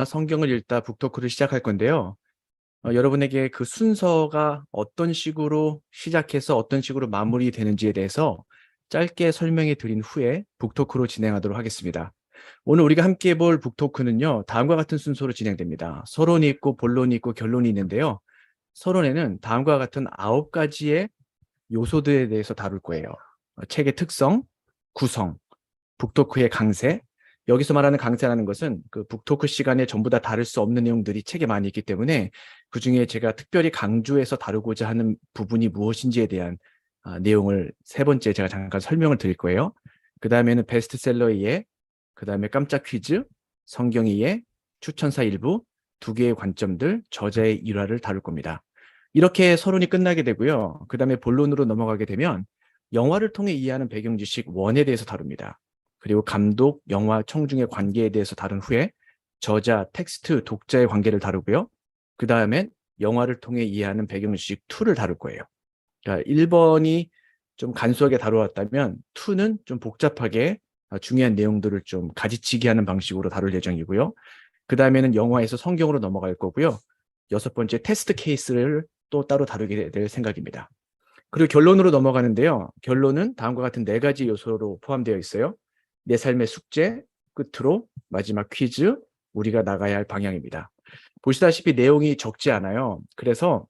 성경을 읽다 북토크를 시작할 건데요. 여러분에게 그 순서가 어떤 식으로 시작해서 어떤 식으로 마무리되는지에 대해서 짧게 설명해 드린 후에 북토크로 진행하도록 하겠습니다. 오늘 우리가 함께 볼 북토크는요, 다음과 같은 순서로 진행됩니다. 서론이 있고 본론이 있고 결론이 있는데요. 서론에는 다음과 같은 9가지의 요소들에 대해서 다룰 거예요. 책의 특성, 구성, 북토크의 강세. 여기서 말하는 강세라는 것은 그 북토크 시간에 전부 다 다룰 수 없는 내용들이 책에 많이 있기 때문에 그중에 제가 특별히 강조해서 다루고자 하는 부분이 무엇인지에 대한 내용을 세 번째 제가 잠깐 설명을 드릴 거예요. 그 다음에는 베스트셀러의 예, 그 다음에 깜짝 퀴즈, 성경의 예, 추천사 일부, 두 개의 관점들, 저자의 일화를 다룰 겁니다. 이렇게 서론이 끝나게 되고요. 그 다음에 본론으로 넘어가게 되면 영화를 통해 이해하는 배경 지식 원에 대해서 다룹니다. 그리고 감독, 영화, 청중의 관계에 대해서 다룬 후에 저자, 텍스트, 독자의 관계를 다루고요. 그 다음엔 영화를 통해 이해하는 배경 지식 2를 다룰 거예요. 그러니까 1번이 좀 간소하게 다루었다면 2는 좀 복잡하게 중요한 내용들을 좀 가지치기 하는 방식으로 다룰 예정이고요. 그 다음에는 영화에서 성경으로 넘어갈 거고요. 6번째 테스트 케이스를 또 따로 다루게 될 생각입니다. 그리고 결론으로 넘어가는데요. 결론은 다음과 같은 4가지 요소로 포함되어 있어요. 내 삶의 숙제, 끝으로 마지막 퀴즈, 우리가 나가야 할 방향입니다. 보시다시피 내용이 적지 않아요. 그래서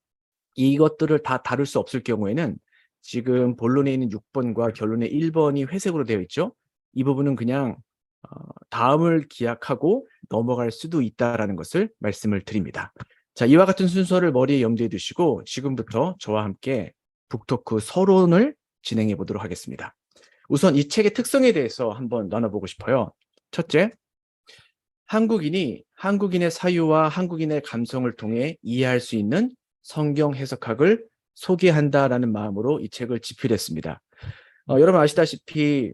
이것들을 다 다룰 수 없을 경우에는 지금 본론에 있는 6번과 결론의 1번이 회색으로 되어 있죠. 이 부분은 그냥 다음을 기약하고 넘어갈 수도 있다는 것을 말씀을 드립니다. 자, 이와 같은 순서를 머리에 염두에 두시고 지금부터 저와 함께 북토크 서론을 진행해 보도록 하겠습니다. 우선 이 책의 특성에 대해서 한번 나눠보고 싶어요. 첫째, 한국인의 사유와 한국인의 감성을 통해 이해할 수 있는 성경 해석학을 소개한다라는 마음으로 이 책을 집필했습니다. 여러분 아시다시피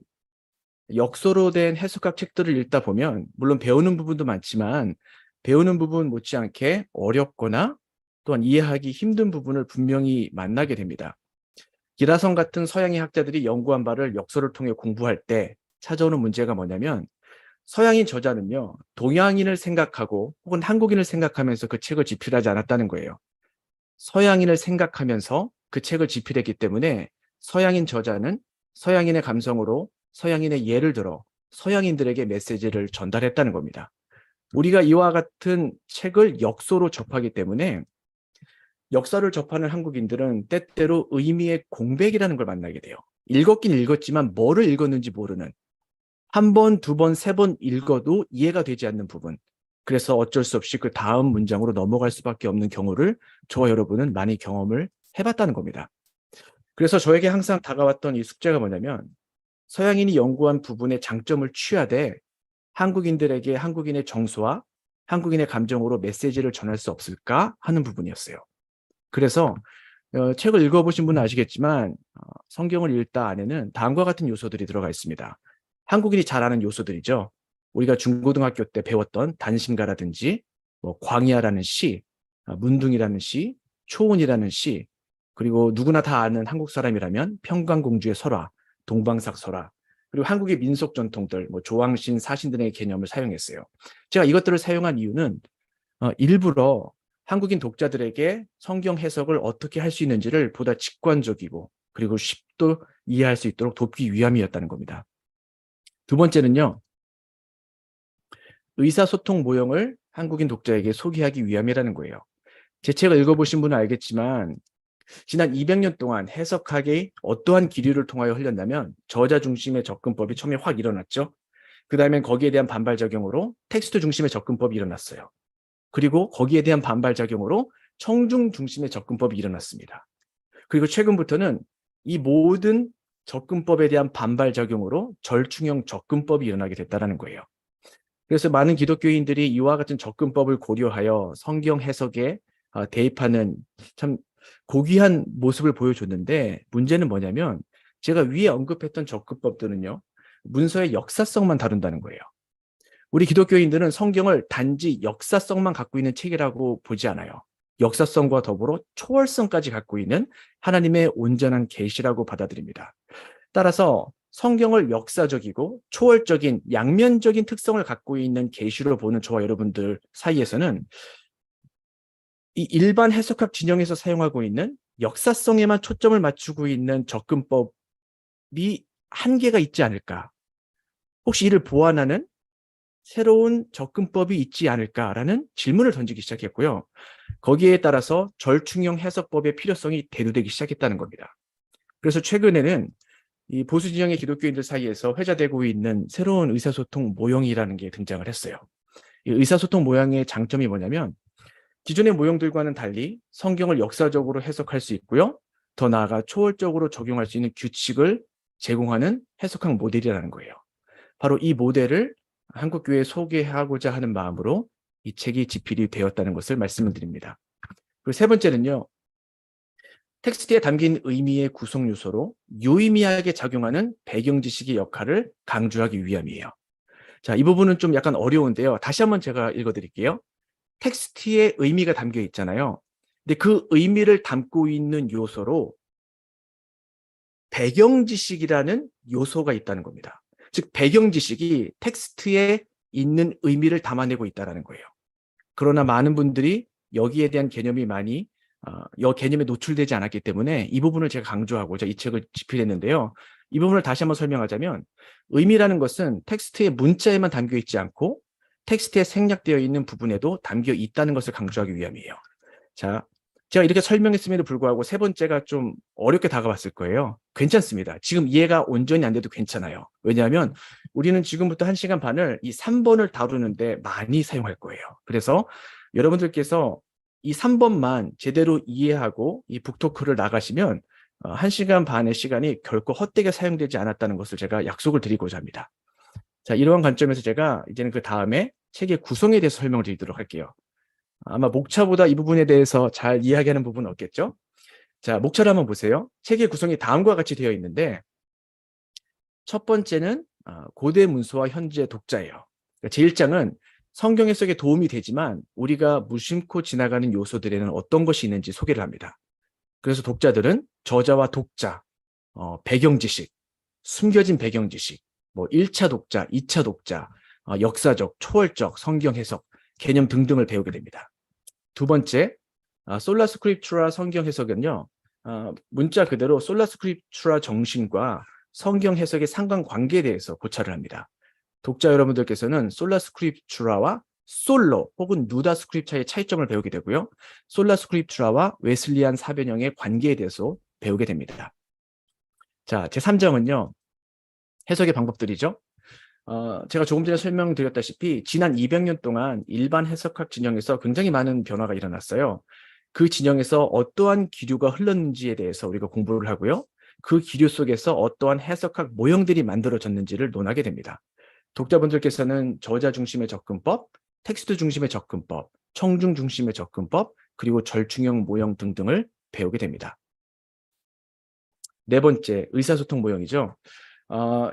역서로 된 해석학 책들을 읽다 보면 물론 배우는 부분도 많지만 배우는 부분 못지않게 어렵거나 또한 이해하기 힘든 부분을 분명히 만나게 됩니다. 기라성 같은 서양의 학자들이 연구한 바를 역서를 통해 공부할 때 찾아오는 문제가 뭐냐면 서양인 저자는요, 동양인을 생각하고 혹은 한국인을 생각하면서 그 책을 집필하지 않았다는 거예요. 서양인을 생각하면서 그 책을 집필했기 때문에 서양인 저자는 서양인의 감성으로 서양인의 예를 들어 서양인들에게 메시지를 전달했다는 겁니다. 우리가 이와 같은 책을 역서로 접하기 때문에 역사를 접하는 한국인들은 때때로 의미의 공백이라는 걸 만나게 돼요. 읽었긴 읽었지만 뭐를 읽었는지 모르는, 한 번, 두 번, 세 번 읽어도 이해가 되지 않는 부분. 그래서 어쩔 수 없이 그 다음 문장으로 넘어갈 수밖에 없는 경우를 저와 여러분은 많이 경험을 해봤다는 겁니다. 그래서 저에게 항상 다가왔던 이 숙제가 뭐냐면 서양인이 연구한 부분의 장점을 취하되 한국인들에게 한국인의 정서와 한국인의 감정으로 메시지를 전할 수 없을까 하는 부분이었어요. 그래서 책을 읽어보신 분은 아시겠지만 성경을 읽다 안에는 다음과 같은 요소들이 들어가 있습니다. 한국인이 잘 아는 요소들이죠. 우리가 중고등학교 때 배웠던 단신가라든지 뭐 광야라는 시, 문둥이라는 시, 초원이라는 시, 그리고 누구나 다 아는 한국 사람이라면 평강공주의 설화, 동방삭설화, 그리고 한국의 민속 전통들, 뭐 조왕신, 사신 등의 개념을 사용했어요. 제가 이것들을 사용한 이유는 일부러 한국인 독자들에게 성경 해석을 어떻게 할 수 있는지를 보다 직관적이고 그리고 쉽도 이해할 수 있도록 돕기 위함이었다는 겁니다. 두 번째는요, 의사소통 모형을 한국인 독자에게 소개하기 위함이라는 거예요. 제 책을 읽어보신 분은 알겠지만 지난 200년 동안 해석학이 어떠한 기류를 통하여 흘렸냐면 저자 중심의 접근법이 처음에 확 일어났죠. 그 다음엔 거기에 대한 반발작용으로 텍스트 중심의 접근법이 일어났어요. 그리고 거기에 대한 반발작용으로 청중 중심의 접근법이 일어났습니다. 그리고 최근부터는 이 모든 접근법에 대한 반발작용으로 절충형 접근법이 일어나게 됐다는 거예요. 그래서 많은 기독교인들이 이와 같은 접근법을 고려하여 성경 해석에 대입하는 참 고귀한 모습을 보여줬는데 문제는 뭐냐면 제가 위에 언급했던 접근법들은요. 문서의 역사성만 다룬다는 거예요. 우리 기독교인들은 성경을 단지 역사성만 갖고 있는 책이라고 보지 않아요. 역사성과 더불어 초월성까지 갖고 있는 하나님의 온전한 계시라고 받아들입니다. 따라서 성경을 역사적이고 초월적인 양면적인 특성을 갖고 있는 계시로 보는 저와 여러분들 사이에서는 이 일반 해석학 진영에서 사용하고 있는 역사성에만 초점을 맞추고 있는 접근법이 한계가 있지 않을까? 혹시 이를 보완하는 새로운 접근법이 있지 않을까라는 질문을 던지기 시작했고요. 거기에 따라서 절충형 해석법의 필요성이 대두되기 시작했다는 겁니다. 그래서 최근에는 이 보수 진영의 기독교인들 사이에서 회자되고 있는 새로운 의사소통 모형이라는 게 등장을 했어요. 이 의사소통 모형의 장점이 뭐냐면 기존의 모형들과는 달리 성경을 역사적으로 해석할 수 있고요. 더 나아가 초월적으로 적용할 수 있는 규칙을 제공하는 해석학 모델이라는 거예요. 바로 이 모델을 한국교회에 소개하고자 하는 마음으로 이 책이 집필이 되었다는 것을 말씀을 드립니다. 그리고 세 번째는요. 텍스트에 담긴 의미의 구성 요소로 유의미하게 작용하는 배경 지식의 역할을 강조하기 위함이에요. 자, 이 부분은 좀 약간 어려운데요. 다시 한번 제가 읽어드릴게요. 텍스트에 의미가 담겨 있잖아요. 근데 그 의미를 담고 있는 요소로 배경 지식이라는 요소가 있다는 겁니다. 즉 배경 지식이 텍스트에 있는 의미를 담아내고 있다는 거예요. 그러나 많은 분들이 여기에 대한 개념이 많이 이 개념에 노출되지 않았기 때문에 이 부분을 제가 강조하고자 이 책을 집필했는데요. 이 부분을 다시 한번 설명하자면 의미라는 것은 텍스트의 문자에만 담겨 있지 않고 텍스트에 생략되어 있는 부분에도 담겨 있다는 것을 강조하기 위함이에요. 자, 제가 이렇게 설명했음에도 불구하고 세 번째가 좀 어렵게 다가왔을 거예요. 괜찮습니다. 지금 이해가 온전히 안 돼도 괜찮아요. 왜냐하면 우리는 지금부터 1시간 반을 이 3번을 다루는데 많이 사용할 거예요. 그래서 여러분들께서 이 3번만 제대로 이해하고 이 북토크를 나가시면 1시간 반의 시간이 결코 헛되게 사용되지 않았다는 것을 제가 약속을 드리고자 합니다. 자, 이러한 관점에서 제가 이제는 그 다음에 책의 구성에 대해서 설명을 드리도록 할게요. 아마 목차보다 이 부분에 대해서 잘 이야기하는 부분은 없겠죠? 자, 목차를 한번 보세요. 책의 구성이 다음과 같이 되어 있는데 첫 번째는 고대 문서와 현재 독자예요. 그러니까 제1장은 성경 해석에 도움이 되지만 우리가 무심코 지나가는 요소들에는 어떤 것이 있는지 소개를 합니다. 그래서 독자들은 저자와 독자, 배경 지식, 숨겨진 배경 지식, 뭐 1차 독자, 2차 독자, 역사적, 초월적, 성경 해석, 개념 등등을 배우게 됩니다. 두 번째, 솔라 스크립투라 성경 해석은요. 문자 그대로 솔라 스크립투라 정신과 성경 해석의 상관관계에 대해서 고찰을 합니다. 독자 여러분들께서는 솔라 스크립투라와 솔로 혹은 누다 스크립처의 차이점을 배우게 되고요. 솔라 스크립투라와 웨슬리안 사변형의 관계에 대해서 배우게 됩니다. 자, 제3장은요. 해석의 방법들이죠. 제가 조금 전에 설명드렸다시피 지난 200년 동안 일반 해석학 진영에서 굉장히 많은 변화가 일어났어요. 그 진영에서 어떠한 기류가 흘렀는지에 대해서 우리가 공부를 하고요. 그 기류 속에서 어떠한 해석학 모형들이 만들어졌는지를 논하게 됩니다. 독자분들께서는 저자 중심의 접근법, 텍스트 중심의 접근법, 청중 중심의 접근법, 그리고 절충형 모형 등등을 배우게 됩니다. 네 번째, 의사소통 모형이죠.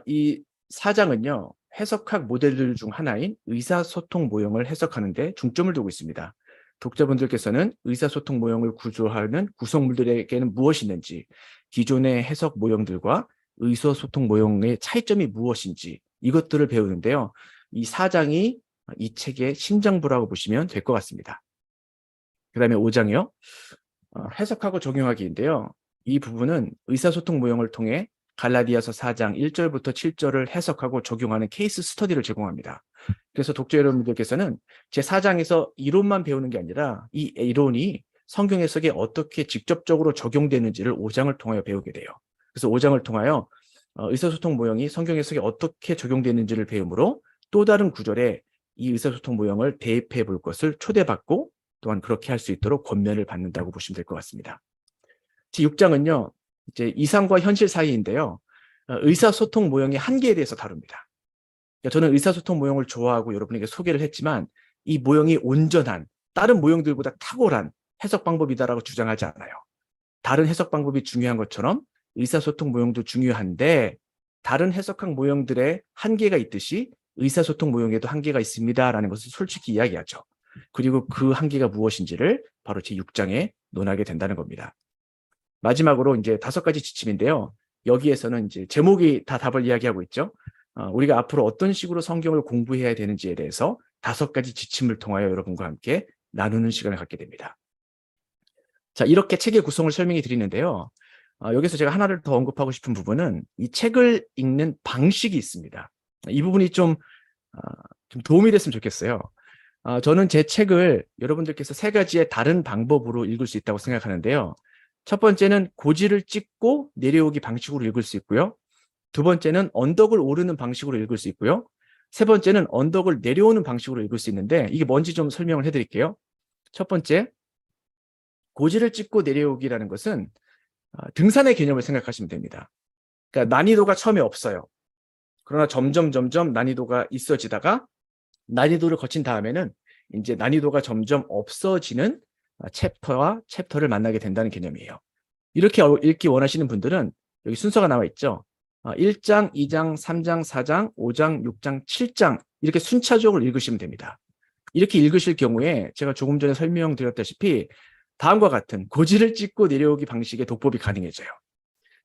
이 4장은요. 해석학 모델들 중 하나인 의사소통 모형을 해석하는데 중점을 두고 있습니다. 독자분들께서는 의사소통 모형을 구조하는 구성물들에게는 무엇이 있는지, 기존의 해석 모형들과 의사소통 모형의 차이점이 무엇인지 이것들을 배우는데요. 이 4장이 이 책의 심장부라고 보시면 될 것 같습니다. 그 다음에 5장이요. 해석하고 적용하기인데요. 이 부분은 의사소통 모형을 통해 갈라디아서 4장 1절부터 7절을 해석하고 적용하는 케이스 스터디를 제공합니다. 그래서 독자 여러분들께서는 제4장에서 이론만 배우는 게 아니라 이 이론이 성경 해석에 어떻게 직접적으로 적용되는지를 5장을 통하여 배우게 돼요. 그래서 5장을 통하여 의사소통 모형이 성경 해석에 어떻게 적용되는지를 배우므로 또 다른 구절에 이 의사소통 모형을 대입해 볼 것을 초대받고 또한 그렇게 할 수 있도록 권면을 받는다고 보시면 될 것 같습니다. 제6장은요. 이제 이상과 현실 사이인데요. 의사소통 모형의 한계에 대해서 다룹니다. 저는 의사소통 모형을 좋아하고 여러분에게 소개를 했지만 이 모형이 온전한 다른 모형들보다 탁월한 해석 방법이다라고 주장하지 않아요. 다른 해석 방법이 중요한 것처럼 의사소통 모형도 중요한데 다른 해석학 모형들의 한계가 있듯이 의사소통 모형에도 한계가 있습니다라는 것을 솔직히 이야기하죠. 그리고 그 한계가 무엇인지를 바로 제6장에 논하게 된다는 겁니다. 마지막으로 이제 5가지 지침인데요. 여기에서는 이제 제목이 다 답을 이야기하고 있죠. 우리가 앞으로 어떤 식으로 성경을 공부해야 되는지에 대해서 5가지 지침을 통하여 여러분과 함께 나누는 시간을 갖게 됩니다. 자, 이렇게 책의 구성을 설명해 드리는데요. 여기서 제가 하나를 더 언급하고 싶은 부분은 이 책을 읽는 방식이 있습니다. 이 부분이 좀 도움이 됐으면 좋겠어요. 저는 제 책을 여러분들께서 3가지의 다른 방법으로 읽을 수 있다고 생각하는데요. 첫 번째는 고지를 찍고 내려오기 방식으로 읽을 수 있고요. 두 번째는 언덕을 오르는 방식으로 읽을 수 있고요. 세 번째는 언덕을 내려오는 방식으로 읽을 수 있는데 이게 뭔지 좀 설명을 해드릴게요. 첫 번째, 고지를 찍고 내려오기라는 것은 등산의 개념을 생각하시면 됩니다. 그러니까 난이도가 처음에 없어요. 그러나 점점 난이도가 있어지다가 난이도를 거친 다음에는 이제 난이도가 점점 없어지는 챕터를 만나게 된다는 개념이에요. 이렇게 읽기 원하시는 분들은 여기 순서가 나와 있죠. 1장, 2장, 3장, 4장, 5장, 6장, 7장 이렇게 순차적으로 읽으시면 됩니다. 이렇게 읽으실 경우에 제가 조금 전에 설명드렸다시피 다음과 같은 고지를 찍고 내려오기 방식의 독법이 가능해져요.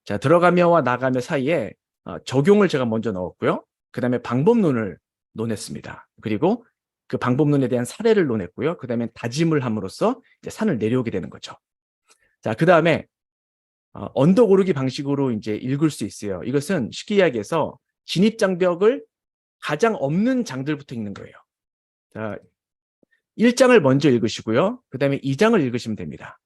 자, 들어가며와 나가며 사이에 적용을 제가 먼저 넣었고요. 그 다음에 방법론을 논했습니다. 그리고 그 방법론에 대한 사례를 논했고요. 그 다음에 다짐을 함으로써 이제 산을 내려오게 되는 거죠. 자, 그 다음에 언덕 오르기 방식으로 이제 읽을 수 있어요. 이것은 쉽게 이야기해서 진입장벽을 가장 없는 장들부터 읽는 거예요. 자, 1장을 먼저 읽으시고요. 그 다음에 2장을 읽으시면 됩니다.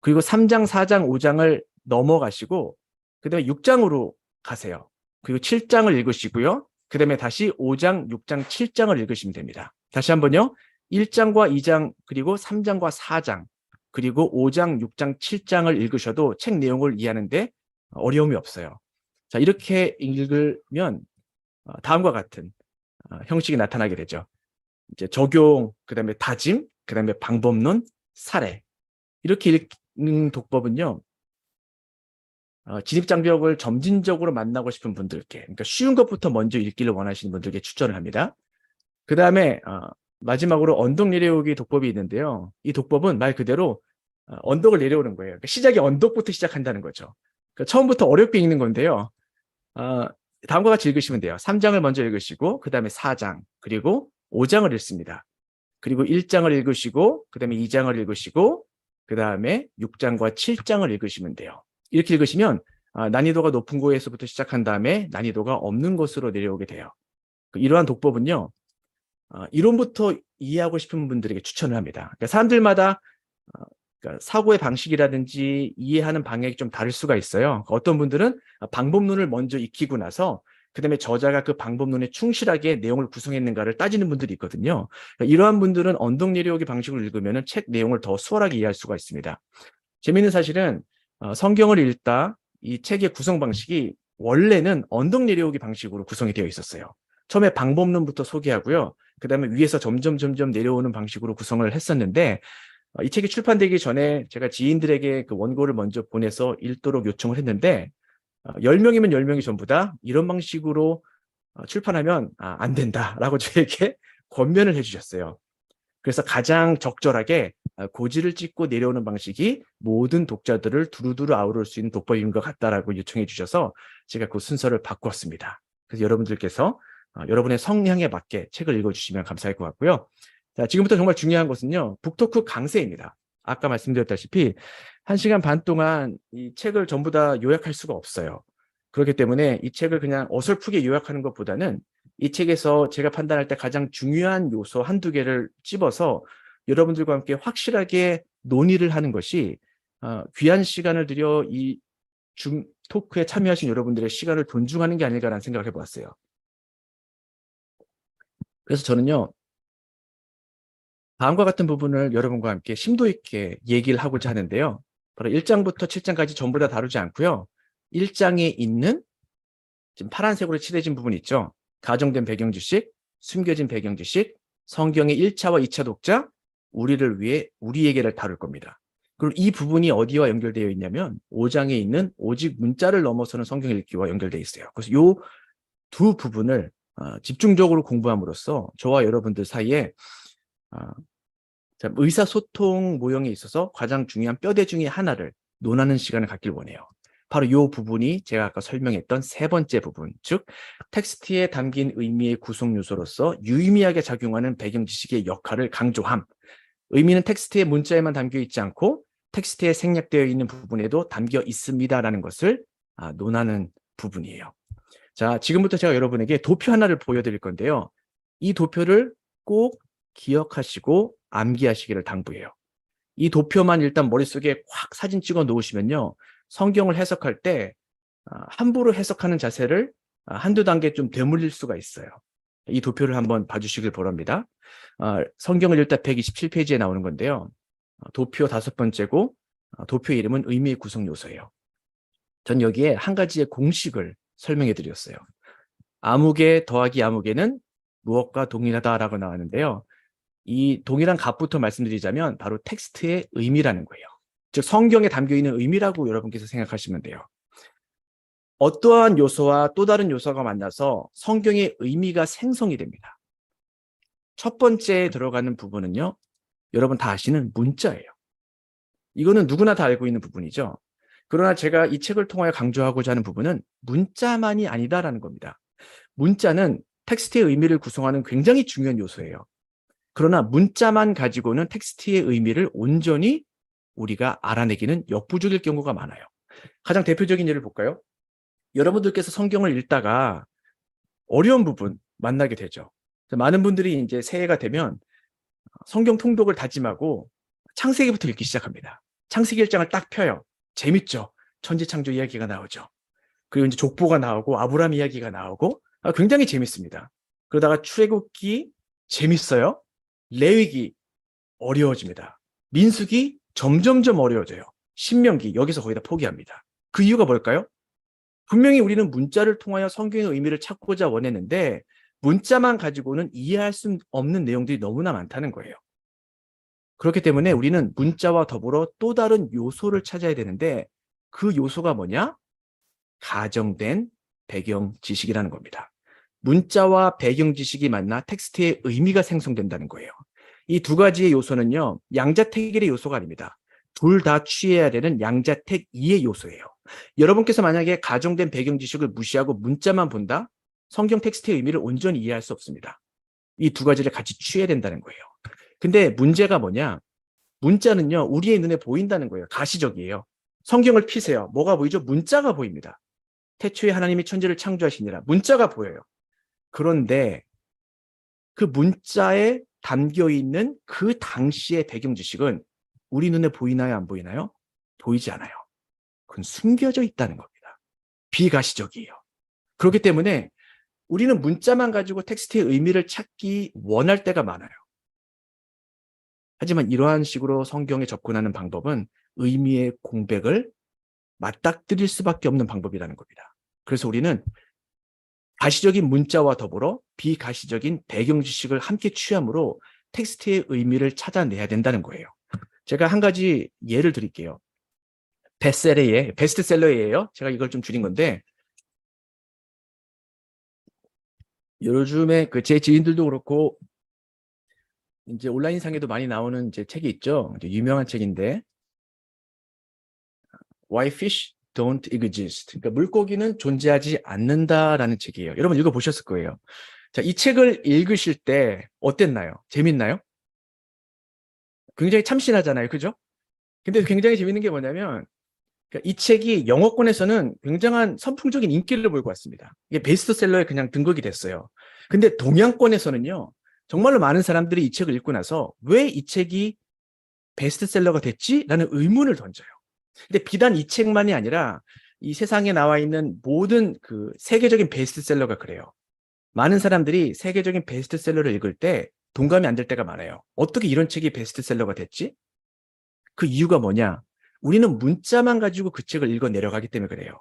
그리고 3장, 4장, 5장을 넘어가시고 그 다음에 6장으로 가세요. 그리고 7장을 읽으시고요. 그 다음에 다시 5장, 6장, 7장을 읽으시면 됩니다. 다시 한번요. 1장과 2장 그리고 3장과 4장 그리고 5장, 6장, 7장을 읽으셔도 책 내용을 이해하는데 어려움이 없어요. 자, 이렇게 읽으면 다음과 같은 형식이 나타나게 되죠. 이제 적용, 그 다음에 다짐, 그 다음에 방법론, 사례. 이렇게 읽는 독법은요, 진입장벽을 점진적으로 만나고 싶은 분들께, 그러니까 쉬운 것부터 먼저 읽기를 원하시는 분들께 추천을 합니다. 그 다음에 마지막으로 언덕 내려오기 독법이 있는데요. 이 독법은 말 그대로 언덕을 내려오는 거예요. 그러니까 시작이 언덕부터 시작한다는 거죠. 그러니까 처음부터 어렵게 읽는 건데요. 다음과 같이 읽으시면 돼요. 3장을 먼저 읽으시고 그 다음에 4장 그리고 5장을 읽습니다. 그리고 1장을 읽으시고 그 다음에 2장을 읽으시고 그 다음에 6장과 7장을 읽으시면 돼요. 이렇게 읽으시면 난이도가 높은 곳에서부터 시작한 다음에 난이도가 없는 곳으로 내려오게 돼요. 이러한 독법은요. 이론부터 이해하고 싶은 분들에게 추천을 합니다. 그러니까 사람들마다 그러니까 사고의 방식이라든지 이해하는 방향이 좀 다를 수가 있어요. 어떤 분들은 방법론을 먼저 익히고 나서 그 다음에 저자가 그 방법론에 충실하게 내용을 구성했는가를 따지는 분들이 있거든요. 그러니까 이러한 분들은 언덕 내려오기 방식을 읽으면 책 내용을 더 수월하게 이해할 수가 있습니다. 재미있는 사실은 성경을 읽다 이 책의 구성 방식이 원래는 언덕 내려오기 방식으로 구성이 되어 있었어요. 처음에 방법론부터 소개하고요. 그 다음에 위에서 점점 내려오는 방식으로 구성을 했었는데 이 책이 출판되기 전에 제가 지인들에게 그 원고를 먼저 보내서 읽도록 요청을 했는데 10명이면 10명이 전부 다 이런 방식으로 출판하면 안 된다라고 저에게 권면을 해주셨어요. 그래서 가장 적절하게 고지를 찍고 내려오는 방식이 모든 독자들을 두루두루 아우를 수 있는 독법인 것 같다라고 요청해 주셔서 제가 그 순서를 바꿨습니다. 그래서 여러분들께서 여러분의 성향에 맞게 책을 읽어주시면 감사할 것 같고요. 자, 지금부터 정말 중요한 것은요. 북토크 강세입니다. 아까 말씀드렸다시피 1시간 반 동안 이 책을 전부 다 요약할 수가 없어요. 그렇기 때문에 이 책을 그냥 어설프게 요약하는 것보다는 이 책에서 제가 판단할 때 가장 중요한 요소 한두 개를 찝어서 여러분들과 함께 확실하게 논의를 하는 것이 귀한 시간을 들여 이 줌 토크에 참여하신 여러분들의 시간을 존중하는 게 아닐까라는 생각을 해보았어요. 그래서 저는요. 다음과 같은 부분을 여러분과 함께 심도 있게 얘기를 하고자 하는데요. 바로 1장부터 7장까지 전부 다 다루지 않고요. 1장에 있는 지금 파란색으로 칠해진 부분 있죠. 가정된 배경 지식, 숨겨진 배경 지식, 성경의 1차와 2차 독자, 우리를 위해 우리에게를 다룰 겁니다. 그리고 이 부분이 어디와 연결되어 있냐면 5장에 있는 오직 문자를 넘어서는 성경 읽기와 연결되어 있어요. 그래서 이 두 부분을 집중적으로 공부함으로써 저와 여러분들 사이에 의사소통 모형에 있어서 가장 중요한 뼈대 중에 하나를 논하는 시간을 갖길 원해요. 바로 이 부분이 제가 아까 설명했던 세 번째 부분, 즉 텍스트에 담긴 의미의 구성 요소로서 유의미하게 작용하는 배경 지식의 역할을 강조함. 의미는 텍스트의 문자에만 담겨 있지 않고 텍스트에 생략되어 있는 부분에도 담겨 있습니다라는 것을 논하는 부분이에요. 자, 지금부터 제가 여러분에게 도표 하나를 보여드릴 건데요. 이 도표를 꼭 기억하시고 암기하시기를 당부해요. 이 도표만 일단 머릿속에 확 사진 찍어 놓으시면요. 성경을 해석할 때 함부로 해석하는 자세를 한두 단계 좀 되물릴 수가 있어요. 이 도표를 한번 봐주시길 바랍니다. 성경을 읽다 127페이지에 나오는 건데요. 도표 5번째고 도표 이름은 의미의 구성 요소예요. 전 여기에 한 가지의 공식을 설명해 드렸어요. 아무개 더하기 아무개는 무엇과 동일하다라고 나왔는데요. 이 동일한 값부터 말씀드리자면 바로 텍스트의 의미라는 거예요. 즉 성경에 담겨있는 의미라고 여러분께서 생각하시면 돼요. 어떠한 요소와 또 다른 요소가 만나서 성경의 의미가 생성이 됩니다. 첫 번째에 들어가는 부분은요. 여러분 다 아시는 문자예요. 이거는 누구나 다 알고 있는 부분이죠. 그러나 제가 이 책을 통하여 강조하고자 하는 부분은 문자만이 아니다라는 겁니다. 문자는 텍스트의 의미를 구성하는 굉장히 중요한 요소예요. 그러나 문자만 가지고는 텍스트의 의미를 온전히 우리가 알아내기는 역부족일 경우가 많아요. 가장 대표적인 예를 볼까요? 여러분들께서 성경을 읽다가 어려운 부분 만나게 되죠. 많은 분들이 이제 새해가 되면 성경 통독을 다짐하고 창세기부터 읽기 시작합니다. 창세기 1장을 딱 펴요. 재밌죠? 천지창조 이야기가 나오죠. 그리고 이제 족보가 나오고 아브라함 이야기가 나오고 굉장히 재밌습니다. 그러다가 출애굽기 재밌어요. 레위기 어려워집니다. 민수기 점점점 어려워져요. 신명기 여기서 거의 다 포기합니다. 그 이유가 뭘까요? 분명히 우리는 문자를 통하여 성경의 의미를 찾고자 원했는데 문자만 가지고는 이해할 수 없는 내용들이 너무나 많다는 거예요. 그렇기 때문에 우리는 문자와 더불어 또 다른 요소를 찾아야 되는데 그 요소가 뭐냐? 가정된 배경 지식이라는 겁니다. 문자와 배경 지식이 만나 텍스트의 의미가 생성된다는 거예요. 이 두 가지의 요소는요. 양자택일의 요소가 아닙니다. 둘 다 취해야 되는 양자택 2의 요소예요. 여러분께서 만약에 가정된 배경 지식을 무시하고 문자만 본다? 성경 텍스트의 의미를 온전히 이해할 수 없습니다. 이 두 가지를 같이 취해야 된다는 거예요. 근데 문제가 뭐냐? 문자는요. 우리의 눈에 보인다는 거예요. 가시적이에요. 성경을 피세요. 뭐가 보이죠? 문자가 보입니다. 태초에 하나님이 천지를 창조하시니라. 문자가 보여요. 그런데 그 문자에 담겨있는 그 당시의 배경 지식은 우리 눈에 보이나요? 안 보이나요? 보이지 않아요. 그건 숨겨져 있다는 겁니다. 비가시적이에요. 그렇기 때문에 우리는 문자만 가지고 텍스트의 의미를 찾기 원할 때가 많아요. 하지만 이러한 식으로 성경에 접근하는 방법은 의미의 공백을 맞닥뜨릴 수밖에 없는 방법이라는 겁니다. 그래서 우리는 가시적인 문자와 더불어 비가시적인 배경 지식을 함께 취함으로 텍스트의 의미를 찾아내야 된다는 거예요. 제가 한 가지 예를 드릴게요. 베스트셀러예요. 제가 이걸 좀 줄인 건데 요즘에 제 지인들도 그렇고 이제 온라인상에도 많이 나오는 이제 책이 있죠. 이제 유명한 책인데 Why Fish Don't Exist. 그러니까 물고기는 존재하지 않는다라는 책이에요. 여러분 읽어보셨을 거예요. 자, 이 책을 읽으실 때 어땠나요? 재밌나요? 굉장히 참신하잖아요. 그죠? 근데 굉장히 재밌는 게 뭐냐면 이 책이 영어권에서는 굉장한 선풍적인 인기를 몰고 왔습니다. 이게 베스트셀러에 그냥 등극이 됐어요. 근데 동양권에서는요. 정말로 많은 사람들이 이 책을 읽고 나서 왜 이 책이 베스트셀러가 됐지? 라는 의문을 던져요. 근데 비단 이 책만이 아니라 이 세상에 나와 있는 모든 그 세계적인 베스트셀러가 그래요. 많은 사람들이 세계적인 베스트셀러를 읽을 때 동감이 안 될 때가 많아요. 어떻게 이런 책이 베스트셀러가 됐지? 그 이유가 뭐냐? 우리는 문자만 가지고 그 책을 읽어 내려가기 때문에 그래요.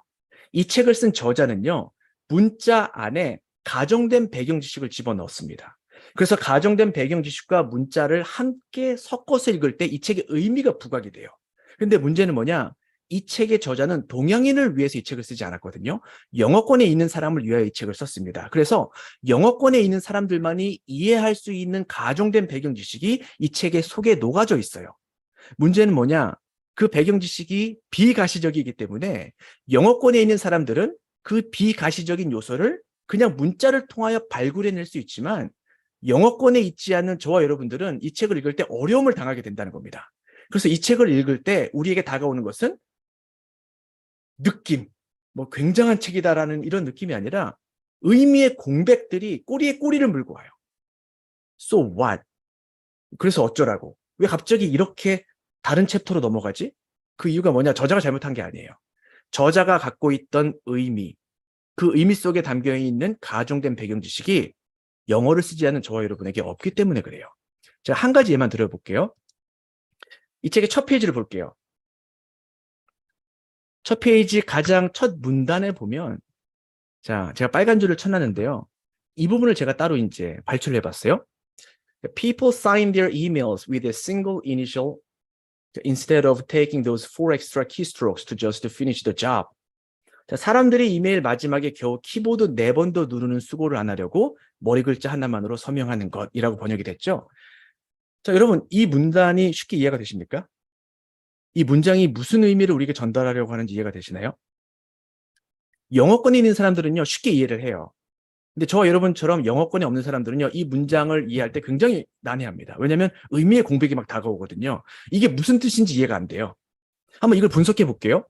이 책을 쓴 저자는요. 문자 안에 가정된 배경 지식을 집어넣었습니다. 그래서 가정된 배경 지식과 문자를 함께 섞어서 읽을 때 이 책의 의미가 부각이 돼요. 근데 문제는 뭐냐? 이 책의 저자는 동양인을 위해서 이 책을 쓰지 않았거든요. 영어권에 있는 사람을 위하여 이 책을 썼습니다. 그래서 영어권에 있는 사람들만이 이해할 수 있는 가정된 배경 지식이 이 책의 속에 녹아져 있어요. 문제는 뭐냐? 그 배경 지식이 비가시적이기 때문에 영어권에 있는 사람들은 그 비가시적인 요소를 그냥 문자를 통하여 발굴해낼 수 있지만 영어권에 있지 않는 저와 여러분들은 이 책을 읽을 때 어려움을 당하게 된다는 겁니다. 그래서 이 책을 읽을 때 우리에게 다가오는 것은 느낌, 뭐 굉장한 책이다라는 이런 느낌이 아니라 의미의 공백들이 꼬리에 꼬리를 물고 와요. So what? 그래서 어쩌라고? 왜 갑자기 이렇게 다른 챕터로 넘어가지? 그 이유가 뭐냐? 저자가 잘못한 게 아니에요. 저자가 갖고 있던 의미, 그 의미 속에 담겨 있는 가정된 배경 지식이 영어를 쓰지 않는 저와 여러분에게 없기 때문에 그래요. 제가 한 가지 예만 들어볼게요. 이 책의 첫 페이지를 볼게요. 첫 페이지 가장 첫 문단에 보면, 자, 제가 빨간 줄을 쳐놨는데요. 이 부분을 제가 따로 이제 발췌를 해봤어요. People sign their emails with a single initial instead of taking those 4 extra keystrokes to just finish the job. 자, 사람들이 이메일 마지막에 겨우 키보드 4번 더 누르는 수고를 안 하려고 머리 글자 하나만으로 서명하는 것이라고 번역이 됐죠. 자, 여러분, 이 문단이 쉽게 이해가 되십니까? 이 문장이 무슨 의미를 우리에게 전달하려고 하는지 이해가 되시나요? 영어권에 있는 사람들은요, 쉽게 이해를 해요. 근데 저와 여러분처럼 영어권에 없는 사람들은요, 이 문장을 이해할 때 굉장히 난해합니다. 왜냐하면 의미의 공백이 막 다가오거든요. 이게 무슨 뜻인지 이해가 안 돼요. 한번 이걸 분석해 볼게요.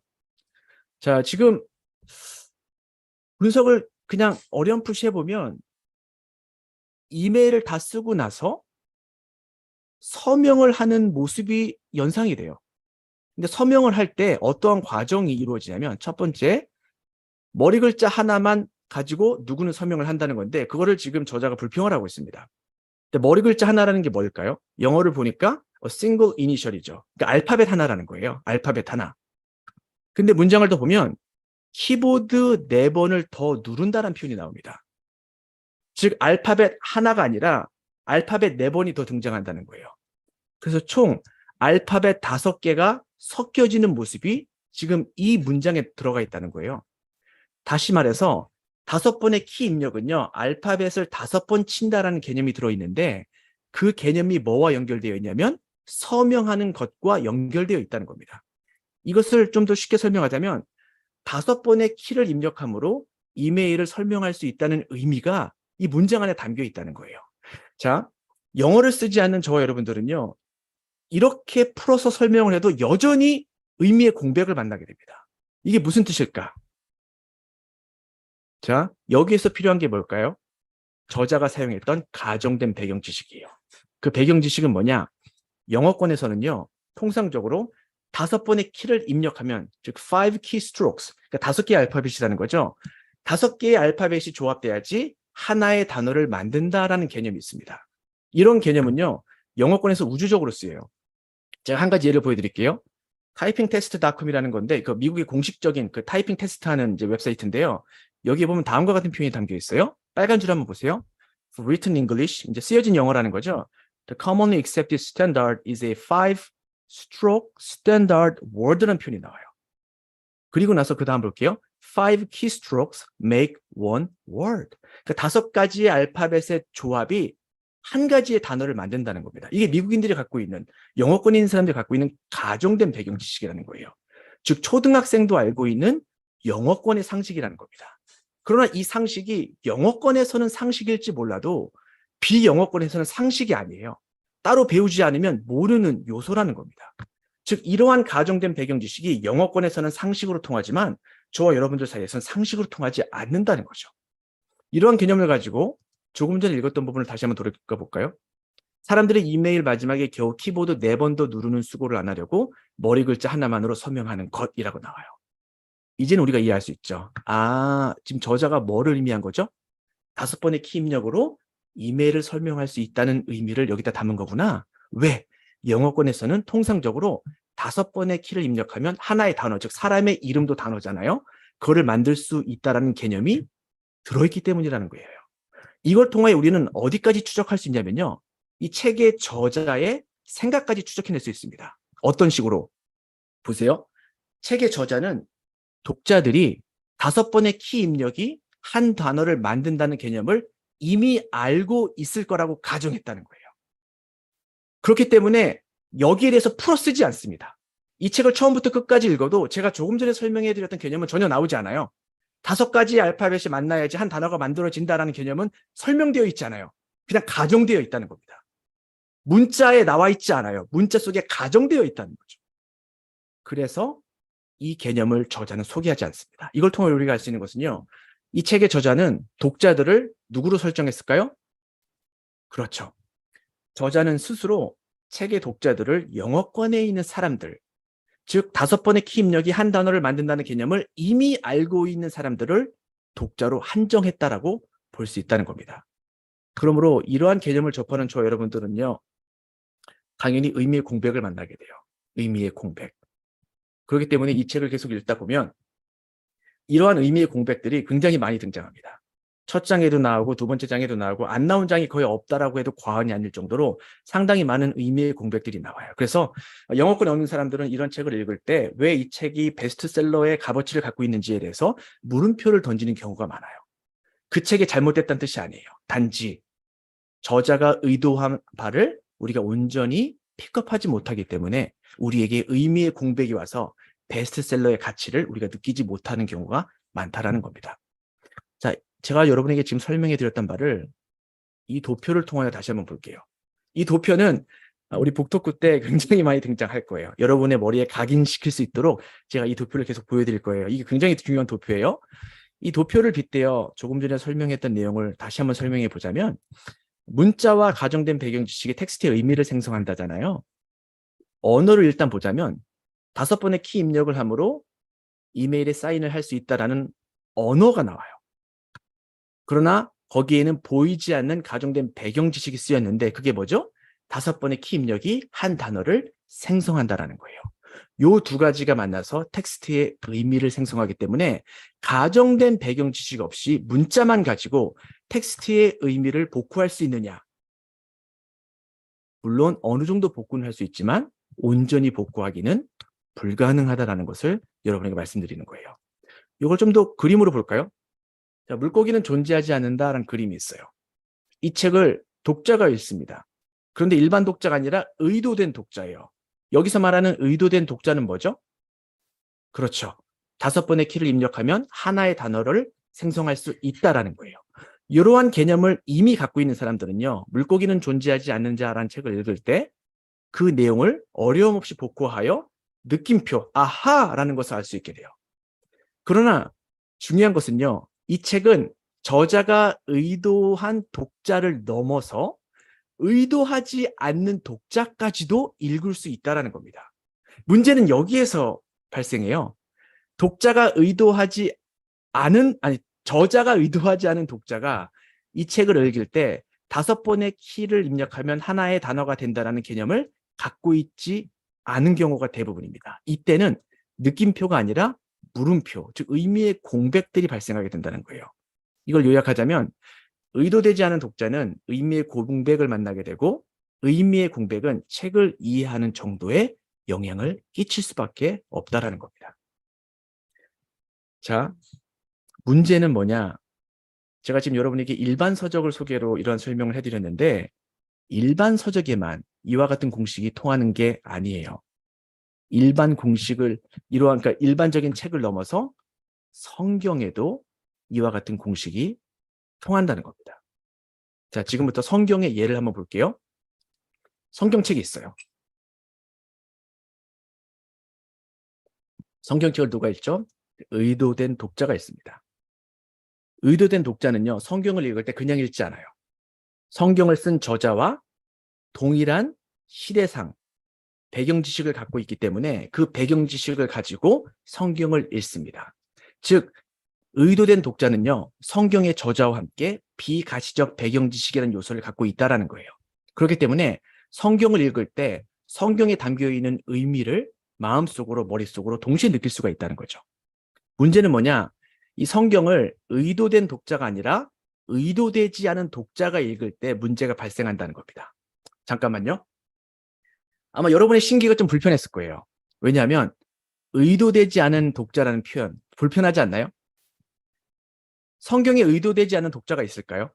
자, 지금 분석을 그냥 어렴풋이 해보면 이메일을 다 쓰고 나서 서명을 하는 모습이 연상이 돼요. 근데 서명을 할 때 어떠한 과정이 이루어지냐면 첫 번째, 머리 글자 하나만 가지고 누구는 서명을 한다는 건데 그거를 지금 저자가 불평을 하고 있습니다. 근데 머리 글자 하나라는 게 뭘까요? 영어를 보니까 single initial이죠. 그러니까 알파벳 하나라는 거예요. 알파벳 하나. 근데 문장을 더 보면 키보드 4번을 더 누른다는 표현이 나옵니다. 즉 알파벳 하나가 아니라 알파벳 4번이 더 등장한다는 거예요. 그래서 총 알파벳 5개가 섞여지는 모습이 지금 이 문장에 들어가 있다는 거예요. 다시 말해서 5번의 키 입력은요, 알파벳을 5번 친다라는 개념이 들어있는데 그 개념이 뭐와 연결되어 있냐면 서명하는 것과 연결되어 있다는 겁니다. 이것을 좀 더 쉽게 설명하자면 5번의 키를 입력함으로 이메일을 설명할 수 있다는 의미가 이 문장 안에 담겨 있다는 거예요. 자, 영어를 쓰지 않는 저와 여러분들은요, 이렇게 풀어서 설명을 해도 여전히 의미의 공백을 만나게 됩니다. 이게 무슨 뜻일까? 자, 여기에서 필요한 게 뭘까요? 저자가 사용했던 가정된 배경 지식이에요. 그 배경 지식은 뭐냐? 영어권에서는요, 통상적으로 5번의 키를 입력하면, 즉 5 keystrokes, 그러니까 5개의 알파벳이라는 거죠. 5개의 알파벳이 조합돼야지 하나의 단어를 만든다라는 개념이 있습니다. 이런 개념은요, 영어권에서 우주적으로 쓰여요. 제가 한 가지 예를 보여드릴게요. 타이핑테스트.com이라는 건데, 그 미국의 공식적인 그 타이핑 테스트하는 이제 웹사이트인데요. 여기에 보면 다음과 같은 표현이 담겨 있어요. 빨간 줄 한번 보세요. For written English, 이제 쓰여진 영어라는 거죠. The commonly accepted standard is a 5-stroke standard word라는 표현이 나와요. 그리고 나서 그 다음 볼게요. 5 keystrokes make one word. 그러니까 5가지의 알파벳의 조합이 한 가지의 단어를 만든다는 겁니다. 이게 미국인들이 갖고 있는, 영어권에 있는 사람들이 갖고 있는 가정된 배경 지식이라는 거예요. 즉 초등학생도 알고 있는 영어권의 상식이라는 겁니다. 그러나 이 상식이 영어권에서는 상식일지 몰라도 비영어권에서는 상식이 아니에요. 따로 배우지 않으면 모르는 요소라는 겁니다. 즉 이러한 가정된 배경 지식이 영어권에서는 상식으로 통하지만 저와 여러분들 사이에서는 상식으로 통하지 않는다는 거죠. 이러한 개념을 가지고 조금 전에 읽었던 부분을 다시 한번 돌이켜 볼까요? 사람들의 이메일 마지막에 겨우 키보드 4번 더 누르는 수고를 안 하려고 머리 글자 하나만으로 서명하는 것이라고 나와요. 이제는 우리가 이해할 수 있죠. 아, 지금 저자가 뭐를 의미한 거죠? 5번의 키 입력으로 이메일을 설명할 수 있다는 의미를 여기다 담은 거구나. 왜? 영어권에서는 통상적으로 5번의 키를 입력하면 하나의 단어, 즉 사람의 이름도 단어잖아요. 그거를 만들 수 있다는 개념이 들어있기 때문이라는 거예요. 이걸 통해 우리는 어디까지 추적할 수 있냐면요. 이 책의 저자의 생각까지 추적해낼 수 있습니다. 어떤 식으로? 보세요. 책의 저자는 독자들이 5번의 키 입력이 한 단어를 만든다는 개념을 이미 알고 있을 거라고 가정했다는 거예요. 그렇기 때문에 여기에 대해서 풀어 쓰지 않습니다. 이 책을 처음부터 끝까지 읽어도 제가 조금 전에 설명해 드렸던 개념은 전혀 나오지 않아요. 5가지 알파벳이 만나야지 한 단어가 만들어진다라는 개념은 설명되어 있지 않아요. 그냥 가정되어 있다는 겁니다. 문자에 나와 있지 않아요. 문자 속에 가정되어 있다는 거죠. 그래서 이 개념을 저자는 소개하지 않습니다. 이걸 통해 우리가 알 수 있는 것은요. 이 책의 저자는 독자들을 누구로 설정했을까요? 그렇죠. 저자는 스스로 책의 독자들을 영어권에 있는 사람들, 즉 5번의 키 입력이 한 단어를 만든다는 개념을 이미 알고 있는 사람들을 독자로 한정했다라고 볼 수 있다는 겁니다. 그러므로 이러한 개념을 접하는 저와 여러분들은요. 당연히 의미의 공백을 만나게 돼요. 의미의 공백. 그렇기 때문에 이 책을 계속 읽다 보면 이러한 의미의 공백들이 굉장히 많이 등장합니다. 첫 장에도 나오고 두 번째 장에도 나오고 안 나온 장이 거의 없다라고 해도 과언이 아닐 정도로 상당히 많은 의미의 공백들이 나와요. 그래서 영어권에 없는 사람들은 이런 책을 읽을 때 왜 이 책이 베스트셀러의 값어치를 갖고 있는지에 대해서 물음표를 던지는 경우가 많아요. 그 책이 잘못됐다는 뜻이 아니에요. 단지 저자가 의도한 바를 우리가 온전히 픽업하지 못하기 때문에 우리에게 의미의 공백이 와서 베스트셀러의 가치를 우리가 느끼지 못하는 경우가 많다라는 겁니다. 자, 제가 여러분에게 지금 설명해 드렸던 바를 이 도표를 통하여 다시 한번 볼게요. 이 도표는 우리 북토크 때 굉장히 많이 등장할 거예요. 여러분의 머리에 각인시킬 수 있도록 제가 이 도표를 계속 보여드릴 거예요. 이게 굉장히 중요한 도표예요. 이 도표를 빗대어 조금 전에 설명했던 내용을 다시 한번 설명해 보자면 문자와 가정된 배경 지식이 텍스트의 의미를 생성한다잖아요. 언어를 일단 보자면 5번의 키 입력을 함으로 이메일에 사인을 할 수 있다라는 언어가 나와요. 그러나 거기에는 보이지 않는 가정된 배경 지식이 쓰였는데 그게 뭐죠? 5번의 키 입력이 한 단어를 생성한다라는 거예요. 요 2가지가 만나서 텍스트의 의미를 생성하기 때문에 가정된 배경 지식 없이 문자만 가지고 텍스트의 의미를 복구할 수 있느냐? 물론 어느 정도 복구는 할 수 있지만 온전히 복구하기는 불가능하다라는 것을 여러분에게 말씀드리는 거예요. 이걸 좀 더 그림으로 볼까요? 자, 물고기는 존재하지 않는다라는 그림이 있어요. 이 책을 독자가 읽습니다. 그런데 일반 독자가 아니라 의도된 독자예요. 여기서 말하는 의도된 독자는 뭐죠? 그렇죠. 5번의 키를 입력하면 하나의 단어를 생성할 수 있다라는 거예요. 이러한 개념을 이미 갖고 있는 사람들은요. 물고기는 존재하지 않는 자라는 책을 읽을 때 그 내용을 어려움 없이 복구하여 느낌표, 아하라는 것을 알 수 있게 돼요. 그러나 중요한 것은요. 이 책은 저자가 의도한 독자를 넘어서 의도하지 않는 독자까지도 읽을 수 있다는 겁니다. 문제는 여기에서 발생해요. 독자가 의도하지 않은, 아니, 저자가 의도하지 않은 독자가 이 책을 읽을 때 5번의 키를 입력하면 하나의 단어가 된다는 개념을 갖고 있지 않은 경우가 대부분입니다. 이때는 느낌표가 아니라 물음표, 즉 의미의 공백들이 발생하게 된다는 거예요. 이걸 요약하자면 의도되지 않은 독자는 의미의 공백을 만나게 되고 의미의 공백은 책을 이해하는 정도의 영향을 끼칠 수밖에 없다라는 겁니다. 자, 문제는 뭐냐? 제가 지금 여러분에게 일반 서적을 소개로 이런 설명을 해드렸는데 일반 서적에만 이와 같은 공식이 통하는 게 아니에요. 일반 공식을 이러한 그러니까 일반적인 책을 넘어서 성경에도 이와 같은 공식이 통한다는 겁니다. 자, 지금부터 성경의 예를 한번 볼게요. 성경책이 있어요. 성경책을 누가 읽죠? 의도된 독자가 있습니다. 의도된 독자는요. 성경을 읽을 때 그냥 읽지 않아요. 성경을 쓴 저자와 동일한 시대상, 배경 지식을 갖고 있기 때문에 그 배경 지식을 가지고 성경을 읽습니다. 즉 의도된 독자는요. 성경의 저자와 함께 비가시적 배경 지식이라는 요소를 갖고 있다는 거예요. 그렇기 때문에 성경을 읽을 때 성경에 담겨있는 의미를 마음속으로 머릿속으로 동시에 느낄 수가 있다는 거죠. 문제는 뭐냐? 이 성경을 의도된 독자가 아니라 의도되지 않은 독자가 읽을 때 문제가 발생한다는 겁니다. 잠깐만요. 아마 여러분의 신기가 좀 불편했을 거예요. 왜냐하면 의도되지 않은 독자라는 표현 불편하지 않나요? 성경에 의도되지 않은 독자가 있을까요?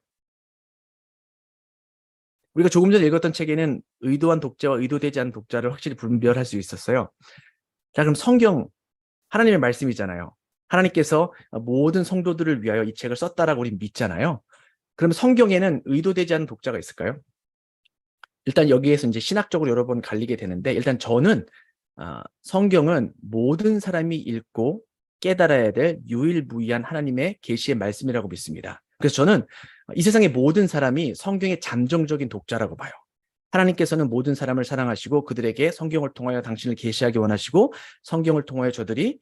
우리가 조금 전에 읽었던 책에는 의도한 독자와 의도되지 않은 독자를 확실히 분별할 수 있었어요. 자, 그럼 성경, 하나님의 말씀이잖아요. 하나님께서 모든 성도들을 위하여 이 책을 썼다라고 우리 믿잖아요. 그럼 성경에는 의도되지 않은 독자가 있을까요? 일단 여기에서 이제 신학적으로 여러 번 갈리게 되는데, 일단 저는 성경은 모든 사람이 읽고 깨달아야 될 유일무이한 하나님의 계시의 말씀이라고 믿습니다. 그래서 저는 이 세상의 모든 사람이 성경의 잠정적인 독자라고 봐요. 하나님께서는 모든 사람을 사랑하시고 그들에게 성경을 통하여 당신을 계시하기 원하시고 성경을 통하여 저들이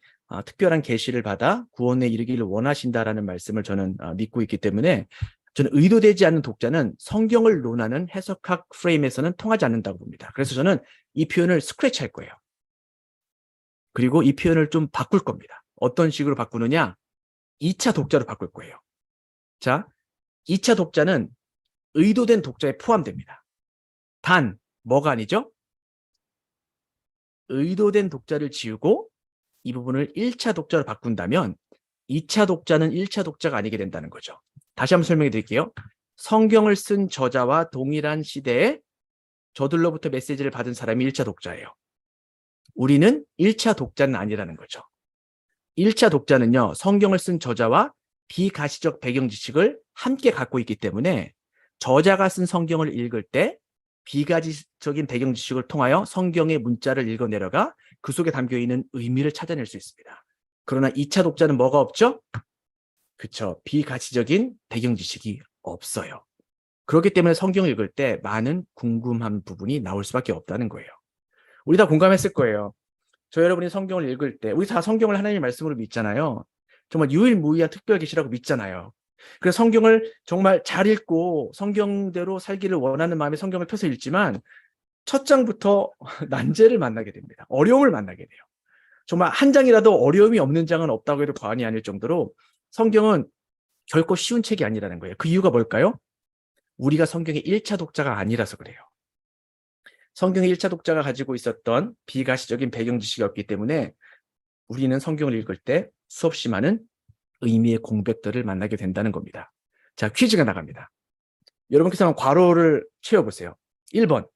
특별한 계시를 받아 구원에 이르기를 원하신다라는 말씀을 저는 믿고 있기 때문에 저는 의도되지 않는 독자는 성경을 논하는 해석학 프레임에서는 통하지 않는다고 봅니다. 그래서 저는 이 표현을 스크래치 할 거예요. 그리고 이 표현을 좀 바꿀 겁니다. 어떤 식으로 바꾸느냐? 2차 독자로 바꿀 거예요. 자, 2차 독자는 의도된 독자에 포함됩니다. 단, 뭐가 아니죠? 의도된 독자를 지우고 이 부분을 1차 독자로 바꾼다면 2차 독자는 1차 독자가 아니게 된다는 거죠. 다시 한번 설명해 드릴게요. 성경을 쓴 저자와 동일한 시대에 저들로부터 메시지를 받은 사람이 1차 독자예요. 우리는 1차 독자는 아니라는 거죠. 1차 독자는요, 성경을 쓴 저자와 비가시적 배경 지식을 함께 갖고 있기 때문에 저자가 쓴 성경을 읽을 때 비가시적인 배경 지식을 통하여 성경의 문자를 읽어내려가 그 속에 담겨있는 의미를 찾아낼 수 있습니다. 그러나 2차 독자는 뭐가 없죠? 그쵸. 비가시적인 배경 지식이 없어요. 그렇기 때문에 성경을 읽을 때 많은 궁금한 부분이 나올 수밖에 없다는 거예요. 우리 다 공감했을 거예요. 저 여러분이 성경을 읽을 때 우리 다 성경을 하나님의 말씀으로 믿잖아요. 정말 유일무이한 특별 계시라고 믿잖아요. 그래서 성경을 정말 잘 읽고 성경대로 살기를 원하는 마음에 성경을 펴서 읽지만 첫 장부터 난제를 만나게 됩니다. 어려움을 만나게 돼요. 정말 한 장이라도 어려움이 없는 장은 없다고 해도 과언이 아닐 정도로 성경은 결코 쉬운 책이 아니라는 거예요. 그 이유가 뭘까요? 우리가 성경의 1차 독자가 아니라서 그래요. 성경의 1차 독자가 가지고 있었던 비가시적인 배경 지식이 없기 때문에 우리는 성경을 읽을 때 수없이 많은 의미의 공백들을 만나게 된다는 겁니다. 자, 퀴즈가 나갑니다. 여러분께서 한번 괄호를 채워보세요. 1번,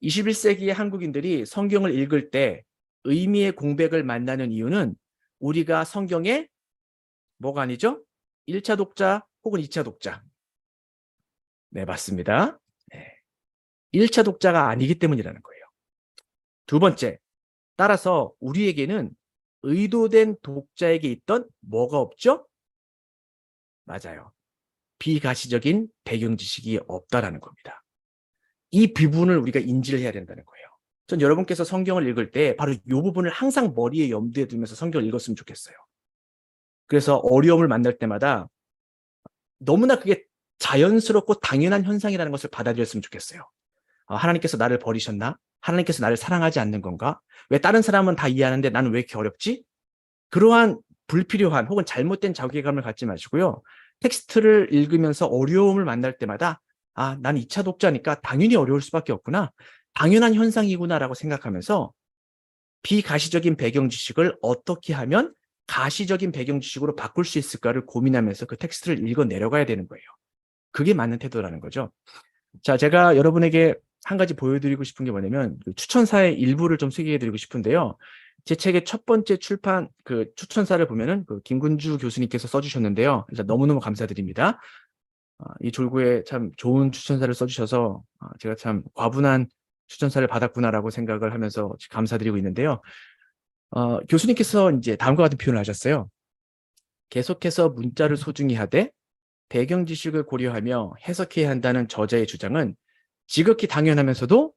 21세기의 한국인들이 성경을 읽을 때 의미의 공백을 만나는 이유는 우리가 성경에 뭐가 아니죠? 1차 독자 혹은 2차 독자. 네, 맞습니다. 네. 1차 독자가 아니기 때문이라는 거예요. 두 번째, 따라서 우리에게는 의도된 독자에게 있던 뭐가 없죠? 맞아요. 비가시적인 배경 지식이 없다라는 겁니다. 이 부분을 우리가 인지를 해야 된다는 거예요. 전 여러분께서 성경을 읽을 때 바로 이 부분을 항상 머리에 염두에 두면서 성경을 읽었으면 좋겠어요. 그래서 어려움을 만날 때마다 너무나 그게 자연스럽고 당연한 현상이라는 것을 받아들였으면 좋겠어요. 하나님께서 나를 버리셨나? 하나님께서 나를 사랑하지 않는 건가? 왜 다른 사람은 다 이해하는데 나는 왜 이렇게 어렵지? 그러한 불필요한 혹은 잘못된 자괴감을 갖지 마시고요. 텍스트를 읽으면서 어려움을 만날 때마다 난 2차 독자니까 당연히 어려울 수밖에 없구나. 당연한 현상이구나라고 생각하면서 비가시적인 배경 지식을 어떻게 하면 가시적인 배경 지식으로 바꿀 수 있을까를 고민하면서 그 텍스트를 읽어 내려가야 되는 거예요. 그게 맞는 태도라는 거죠. 자, 제가 여러분에게 한 가지 보여드리고 싶은 게 뭐냐면 추천사의 일부를 좀 소개해드리고 싶은데요. 제 책의 첫 번째 출판 그 추천사를 보면은 김군주 교수님께서 써주셨는데요. 일단 너무너무 감사드립니다. 이 졸구에 참 좋은 추천사를 써주셔서 제가 참 과분한 추천사를 받았구나라고 생각을 하면서 감사드리고 있는데요. 교수님께서 이제 다음과 같은 표현을 하셨어요. 계속해서 문자를 소중히 하되 배경 지식을 고려하며 해석해야 한다는 저자의 주장은 지극히 당연하면서도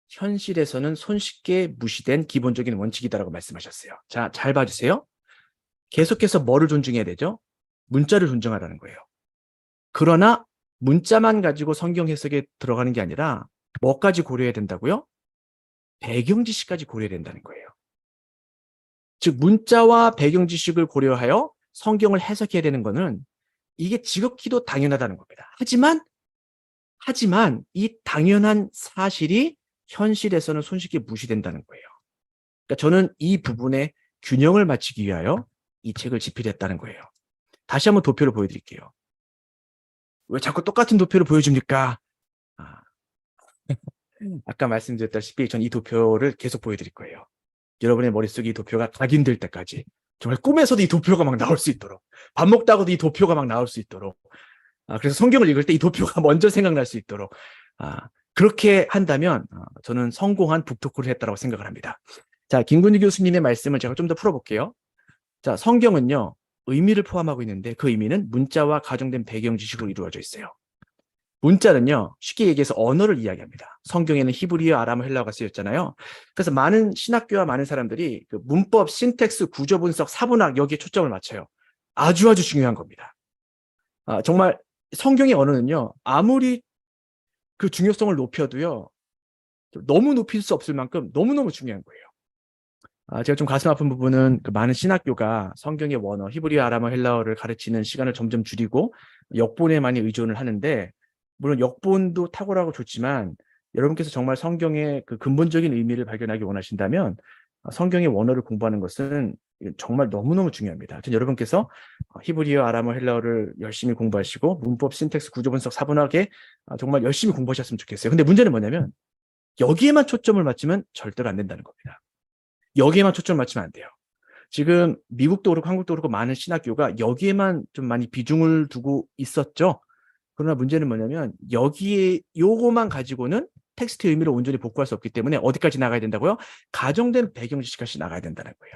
현실에서는 손쉽게 무시된 기본적인 원칙이다라고 말씀하셨어요. 자, 잘 봐주세요. 계속해서 뭐를 존중해야 되죠? 문자를 존중하라는 거예요. 그러나 문자만 가지고 성경 해석에 들어가는 게 아니라 뭐까지 고려해야 된다고요? 배경 지식까지 고려해야 된다는 거예요. 즉 문자와 배경 지식을 고려하여 성경을 해석해야 되는 것은 이게 지극히도 당연하다는 겁니다. 하지만 이 당연한 사실이 현실에서는 손쉽게 무시된다는 거예요. 그러니까 저는 이 부분에 균형을 맞추기 위하여 이 책을 집필했다는 거예요. 다시 한번 도표를 보여드릴게요. 왜 자꾸 똑같은 도표를 보여줍니까? 아까 말씀드렸다시피 전 이 도표를 계속 보여드릴 거예요. 여러분의 머릿속에 이 도표가 각인될 때까지 정말 꿈에서도 이 도표가 막 나올 수 있도록, 밥 먹다가도 이 도표가 막 나올 수 있도록, 그래서 성경을 읽을 때 이 도표가 먼저 생각날 수 있도록, 그렇게 한다면 저는 성공한 북토크를 했다고 생각을 합니다. 자, 김근희 교수님의 말씀을 제가 좀 더 풀어볼게요. 자, 성경은요, 의미를 포함하고 있는데 그 의미는 문자와 가정된 배경 지식으로 이루어져 있어요. 문자는요, 쉽게 얘기해서 언어를 이야기합니다. 성경에는 히브리어, 아람어, 헬라어가 쓰였잖아요. 그래서 많은 신학교와 많은 사람들이 그 문법, 신텍스, 구조 분석, 사분학 여기에 초점을 맞춰요. 아주 중요한 겁니다. 정말 성경의 언어는요, 아무리 그 중요성을 높여도요, 너무 높일 수 없을 만큼 너무너무 중요한 거예요. 제가 좀 가슴 아픈 부분은 그 많은 신학교가 성경의 원어, 히브리어, 아람어, 헬라어를 가르치는 시간을 점점 줄이고 역본에 많이 의존을 하는데, 물론 역본도 탁월하고 좋지만 여러분께서 정말 성경의 그 근본적인 의미를 발견하기 원하신다면 성경의 원어를 공부하는 것은 정말 너무너무 중요합니다. 여러분께서 히브리어, 아람어, 헬라어를 열심히 공부하시고 문법, 신텍스, 구조 분석, 사분학에 정말 열심히 공부하셨으면 좋겠어요. 근데 문제는 뭐냐면 여기에만 초점을 맞추면 절대로 안 된다는 겁니다. 여기에만 초점을 맞추면 안 돼요. 지금 미국도 그렇고 한국도 그렇고 많은 신학교가 여기에만 좀 많이 비중을 두고 있었죠. 그러나 문제는 뭐냐면 여기에 요거만 가지고는 텍스트의 의미를 온전히 복구할 수 없기 때문에 어디까지 나가야 된다고요? 가정된 배경 지식까지 나가야 된다는 거예요.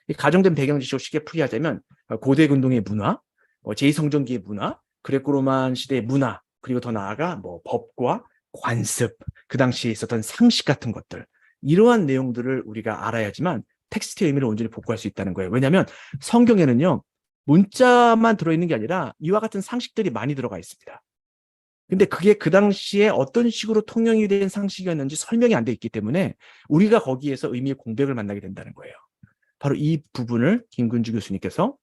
이 가정된 배경 지식을 쉽게 풀이하자면 고대 근동의 문화, 제2성전기의 문화, 그레코로만 시대의 문화, 그리고 더 나아가 뭐 법과 관습, 그 당시에 있었던 상식 같은 것들, 이러한 내용들을 우리가 알아야지만 텍스트의 의미를 온전히 복구할 수 있다는 거예요. 왜냐하면 성경에는요, 문자만 들어있는 게 아니라 이와 같은 상식들이 많이 들어가 있습니다. 근데 그게 그 당시에 어떤 식으로 통용이 된 상식이었는지 설명이 안 돼 있기 때문에 우리가 거기에서 의미의 공백을 만나게 된다는 거예요. 바로 이 부분을 김근주 교수님께서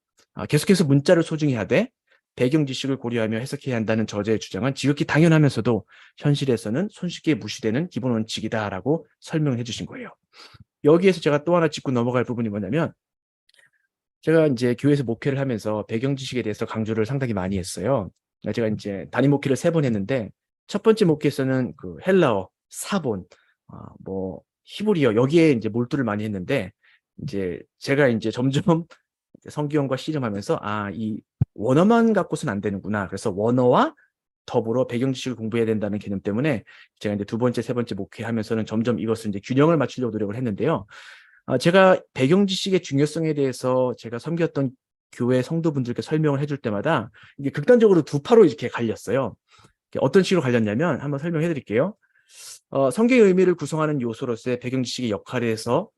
계속해서 문자를 소중히 하되 배경 지식을 고려하며 해석해야 한다는 저자의 주장은 지극히 당연하면서도 현실에서는 손쉽게 무시되는 기본 원칙이다라고 설명을 해주신 거예요. 여기에서 제가 또 하나 짚고 넘어갈 부분이 뭐냐면, 제가 이제 교회에서 목회를 하면서 배경 지식에 대해서 강조를 상당히 많이 했어요. 제가 이제 단임 목회를 3번 했는데, 첫 번째 목회에서는 그 헬라어, 사본, 뭐 히브리어 여기에 이제 몰두를 많이 했는데, 이제 제가 이제 점점 성경과 씨름하면서 이 원어만 갖고서는 안 되는구나. 그래서 원어와 더불어 배경 지식을 공부해야 된다는 개념 때문에 제가 이제 2번째, 3번째 목회하면서는 점점 이것을 이제 균형을 맞추려고 노력을 했는데요. 제가 배경 지식의 중요성에 대해서 제가 섬겼던 교회 성도분들께 설명을 해줄 때마다 이게 극단적으로 두 파로 이렇게 갈렸어요. 어떤 식으로 갈렸냐면 한번 설명해 드릴게요. 성경의 의미를 구성하는 요소로서의 배경 지식의 역할에 대해서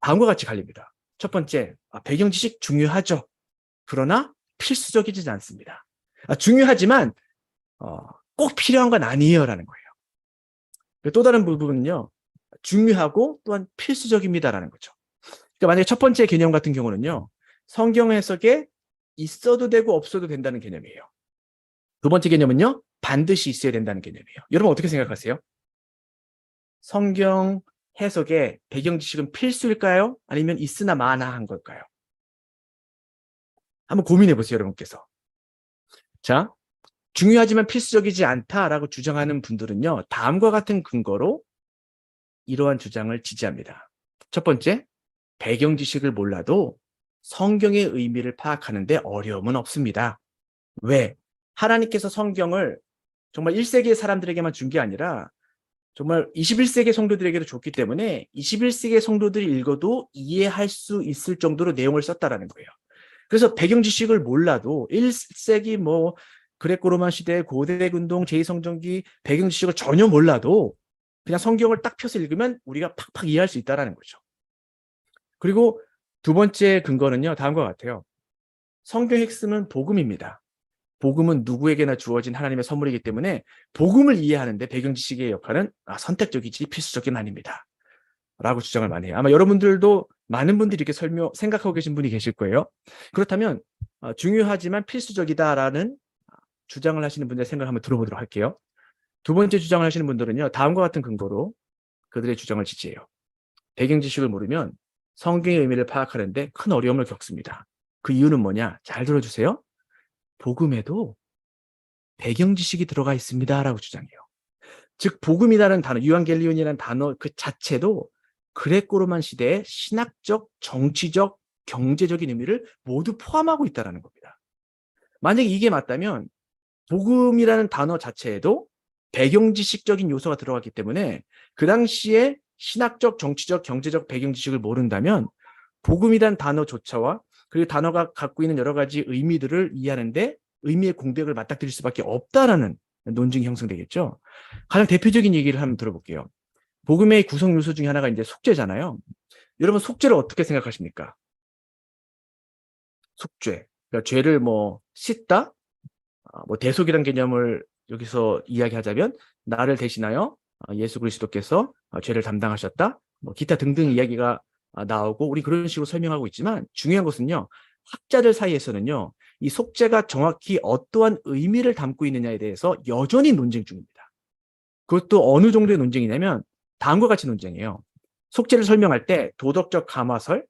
다음과 같이 갈립니다. 첫 번째, 배경 지식 중요하죠. 그러나 필수적이지 않습니다. 중요하지만 꼭 필요한 건 아니에요라는 거예요. 또 다른 부분은요, 중요하고 또한 필수적입니다라는 거죠. 그러니까 만약에 첫 번째 개념 같은 경우는요, 성경 해석에 있어도 되고 없어도 된다는 개념이에요. 두 번째 개념은요, 반드시 있어야 된다는 개념이에요. 여러분 어떻게 생각하세요? 성경 해석에 배경 지식은 필수일까요? 아니면 있으나 마나한 걸까요? 한번 고민해 보세요, 여러분께서. 자, 중요하지만 필수적이지 않다라고 주장하는 분들은요, 다음과 같은 근거로 이러한 주장을 지지합니다. 첫 번째, 배경 지식을 몰라도 성경의 의미를 파악하는데 어려움은 없습니다. 왜? 하나님께서 성경을 정말 1세기의 사람들에게만 준 게 아니라 정말 21세기 성도들에게도 줬기 때문에 21세기 성도들이 읽어도 이해할 수 있을 정도로 내용을 썼다라는 거예요. 그래서 배경 지식을 몰라도 1세기 뭐 그레코로만 시대, 고대 근동, 제2성전기 배경 지식을 전혀 몰라도 그냥 성경을 딱 펴서 읽으면 우리가 팍팍 이해할 수 있다는 거죠. 그리고 두 번째 근거는요, 다음과 같아요. 성경의 핵심은 복음입니다. 복음은 누구에게나 주어진 하나님의 선물이기 때문에 복음을 이해하는데 배경 지식의 역할은 선택적이지 필수적인 아닙니다. 라고 주장을 많이 해요. 아마 여러분들도 많은 분들이 이렇게 생각하고 계신 분이 계실 거예요. 그렇다면 중요하지만 필수적이다라는 주장을 하시는 분들의 생각을 한번 들어보도록 할게요. 두 번째 주장을 하시는 분들은요, 다음과 같은 근거로 그들의 주장을 지지해요. 배경 지식을 모르면 성경의 의미를 파악하는데 큰 어려움을 겪습니다. 그 이유는 뭐냐? 잘 들어주세요. 복음에도 배경 지식이 들어가 있습니다라고 주장해요. 즉 복음이라는 단어, 유앙겔리온이라는 단어 그 자체도 그레코로만 시대의 신학적, 정치적, 경제적인 의미를 모두 포함하고 있다는 겁니다. 만약에 이게 맞다면 복음이라는 단어 자체에도 배경지식적인 요소가 들어갔기 때문에 그 당시에 신학적, 정치적, 경제적 배경지식을 모른다면 복음이란 단어조차와 그 단어가 갖고 있는 여러 가지 의미들을 이해하는데 의미의 공백을 맞닥뜨릴 수밖에 없다라는 논증이 형성되겠죠. 가장 대표적인 얘기를 한번 들어볼게요. 복음의 구성 요소 중에 하나가 이제 속죄잖아요. 여러분 속죄를 어떻게 생각하십니까? 속죄. 그러니까 죄를 뭐 씻다, 뭐 대속이라는 개념을 여기서 이야기하자면 나를 대신하여 예수 그리스도께서 죄를 담당하셨다. 뭐 기타 등등 이야기가 나오고 우리 그런 식으로 설명하고 있지만 중요한 것은요. 학자들 사이에서는요. 이 속죄가 정확히 어떠한 의미를 담고 있느냐에 대해서 여전히 논쟁 중입니다. 그것도 어느 정도의 논쟁이냐면 다음과 같이 논쟁이에요. 속죄를 설명할 때 도덕적 감화설,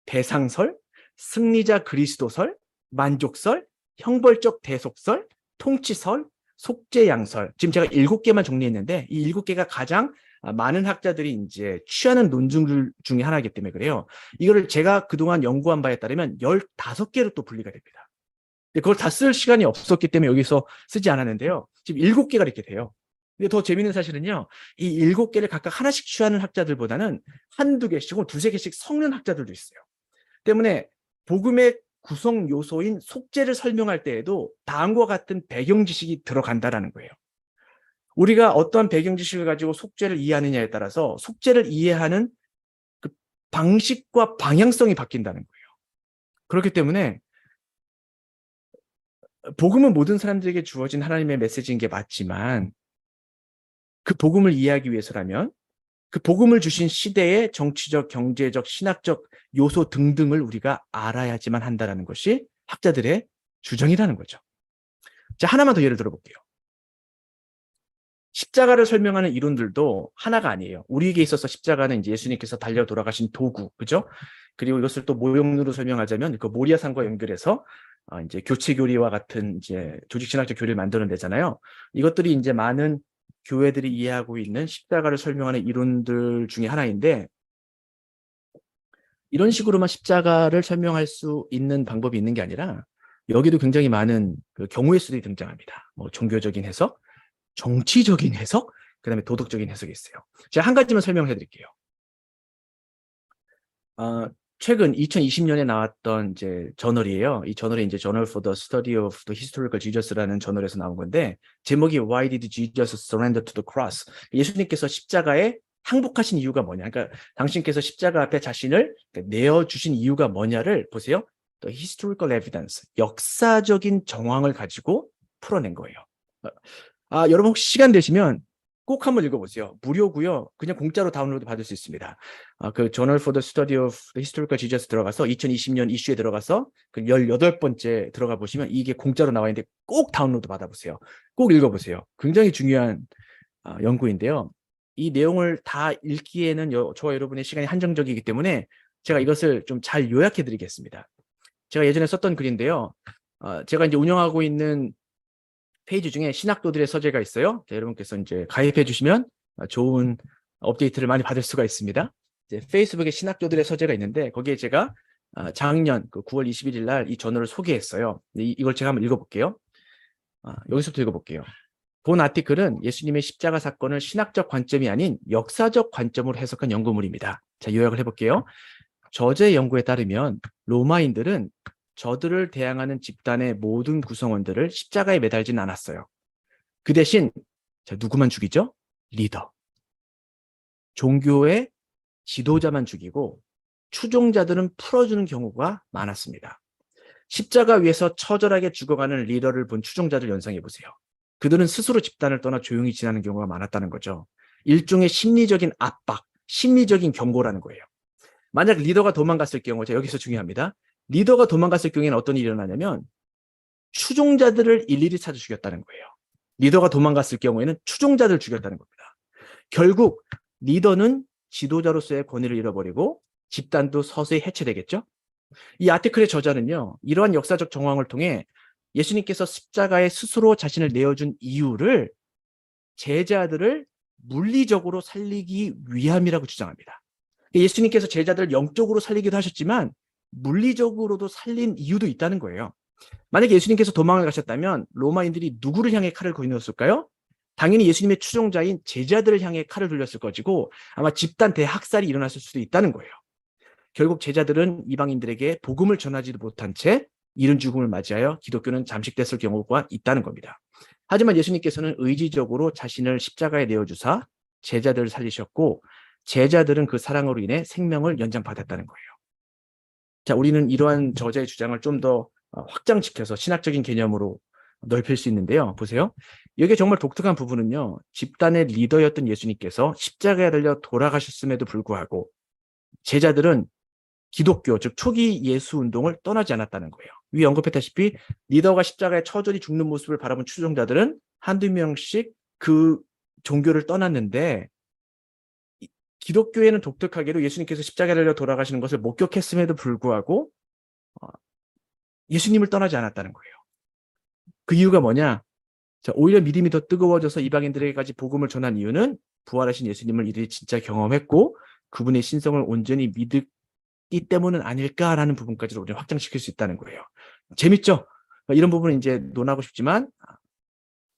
대상설, 승리자 그리스도설, 만족설, 형벌적 대속설, 통치설, 속죄양설. 지금 제가 7개만 정리했는데 이 7개가 가장 많은 학자들이 이제 취하는 논증 중에 하나이기 때문에 그래요. 이거를 제가 그동안 연구한 바에 따르면 15개로 또 분리가 됩니다. 근데 그걸 다 쓸 시간이 없었기 때문에 여기서 쓰지 않았는데요. 지금 7개가 이렇게 돼요. 근데 더 재미있는 사실은요. 이 7개를 각각 하나씩 취하는 학자들보다는 한두 개씩 혹은 두세 개씩 섞는 학자들도 있어요. 때문에 복음의 구성 요소인 속죄를 설명할 때에도 다음과 같은 배경 지식이 들어간다라는 거예요. 우리가 어떠한 배경 지식을 가지고 속죄를 이해하느냐에 따라서 속죄를 이해하는 그 방식과 방향성이 바뀐다는 거예요. 그렇기 때문에 복음은 모든 사람들에게 주어진 하나님의 메시지인 게 맞지만 그 복음을 이해하기 위해서라면 그 복음을 주신 시대의 정치적, 경제적, 신학적 요소 등등을 우리가 알아야지만 한다는 것이 학자들의 주장이라는 거죠. 자, 하나만 더 예를 들어볼게요. 십자가를 설명하는 이론들도 하나가 아니에요. 우리에게 있어서 십자가는 이제 예수님께서 달려 돌아가신 도구, 그죠? 그리고 이것을 또 모형으로 설명하자면 그 모리아산과 연결해서 이제 교체 교리와 같은 이제 조직 신학적 교리를 만들어내잖아요. 이것들이 이제 많은 교회들이 이해하고 있는 십자가를 설명하는 이론들 중에 하나인데 이런 식으로만 십자가를 설명할 수 있는 방법이 있는 게 아니라 여기도 굉장히 많은 그 경우의 수들이 등장합니다. 뭐 종교적인 해석, 정치적인 해석, 그다음에 도덕적인 해석이 있어요. 제가 한 가지만 설명해 드릴게요. 최근 2020년에 나왔던 이제 저널이에요. 이 저널이 이제 Journal for the Study of the Historical Jesus라는 저널에서 나온 건데 제목이 Why did Jesus surrender to the cross? 예수님께서 십자가에 항복하신 이유가 뭐냐? 그러니까 당신께서 십자가 앞에 자신을 내어주신 이유가 뭐냐를 보세요. The historical evidence, 역사적인 정황을 가지고 풀어낸 거예요. 여러분 혹시 시간 되시면 꼭 한번 읽어보세요. 무료고요. 그냥 공짜로 다운로드 받을 수 있습니다. 그 Journal for the Study of the Historical Jesus 들어가서 2020년 이슈에 들어가서 그 18번째 들어가 보시면 이게 공짜로 나와 있는데 꼭 다운로드 받아보세요. 꼭 읽어보세요. 굉장히 중요한 연구인데요. 이 내용을 다 읽기에는 저와 여러분의 시간이 한정적이기 때문에 제가 이것을 좀 잘 요약해 드리겠습니다. 제가 예전에 썼던 글인데요. 제가 이제 운영하고 있는 페이지 중에 신학도들의 서재가 있어요. 자, 여러분께서 이제 가입해 주시면 좋은 업데이트를 많이 받을 수가 있습니다. 이제 페이스북에 신학도들의 서재가 있는데 거기에 제가 작년 9월 21일 날 이 저널을 소개했어요. 이걸 제가 한번 읽어볼게요. 여기서부터 읽어볼게요. 본 아티클은 예수님의 십자가 사건을 신학적 관점이 아닌 역사적 관점으로 해석한 연구물입니다. 자, 요약을 해볼게요. 저자의 연구에 따르면 로마인들은 저들을 대항하는 집단의 모든 구성원들을 십자가에 매달진 않았어요. 그 대신 누구만 죽이죠? 리더. 종교의 지도자만 죽이고 추종자들은 풀어주는 경우가 많았습니다. 십자가 위에서 처절하게 죽어가는 리더를 본 추종자들 연상해 보세요. 그들은 스스로 집단을 떠나 조용히 지나는 경우가 많았다는 거죠. 일종의 심리적인 압박, 심리적인 경고라는 거예요. 만약 리더가 도망갔을 경우, 여기서 중요합니다. 리더가 도망갔을 경우에는 어떤 일이 일어나냐면 추종자들을 일일이 찾아 죽였다는 거예요. 리더가 도망갔을 경우에는 추종자들을 죽였다는 겁니다. 결국 리더는 지도자로서의 권위를 잃어버리고 집단도 서서히 해체되겠죠. 이 아티클의 저자는요. 이러한 역사적 정황을 통해 예수님께서 십자가에 스스로 자신을 내어준 이유를 제자들을 물리적으로 살리기 위함이라고 주장합니다. 예수님께서 제자들을 영적으로 살리기도 하셨지만 물리적으로도 살린 이유도 있다는 거예요. 만약에 예수님께서 도망을 가셨다면 로마인들이 누구를 향해 칼을 거두었을까요? 당연히 예수님의 추종자인 제자들을 향해 칼을 돌렸을 것이고 아마 집단 대학살이 일어났을 수도 있다는 거예요. 결국 제자들은 이방인들에게 복음을 전하지도 못한 채 이른 죽음을 맞이하여 기독교는 잠식됐을 경우가 있다는 겁니다. 하지만 예수님께서는 의지적으로 자신을 십자가에 내어주사 제자들을 살리셨고 제자들은 그 사랑으로 인해 생명을 연장받았다는 거예요. 자, 우리는 이러한 저자의 주장을 좀 더 확장시켜서 신학적인 개념으로 넓힐 수 있는데요. 보세요. 여기에 정말 독특한 부분은요. 집단의 리더였던 예수님께서 십자가에 달려 돌아가셨음에도 불구하고 제자들은 기독교, 즉 초기 예수 운동을 떠나지 않았다는 거예요. 위 언급했다시피 리더가 십자가에 처절히 죽는 모습을 바라본 추종자들은 한두 명씩 그 종교를 떠났는데 기독교에는 독특하게도 예수님께서 십자가에 달려 돌아가시는 것을 목격했음에도 불구하고 예수님을 떠나지 않았다는 거예요. 그 이유가 뭐냐? 자, 오히려 믿음이 더 뜨거워져서 이방인들에게까지 복음을 전한 이유는 부활하신 예수님을 이들이 진짜 경험했고 그분의 신성을 온전히 믿기 때문은 아닐까라는 부분까지도 우리가 확장시킬 수 있다는 거예요. 재밌죠? 이런 부분은 이제 논하고 싶지만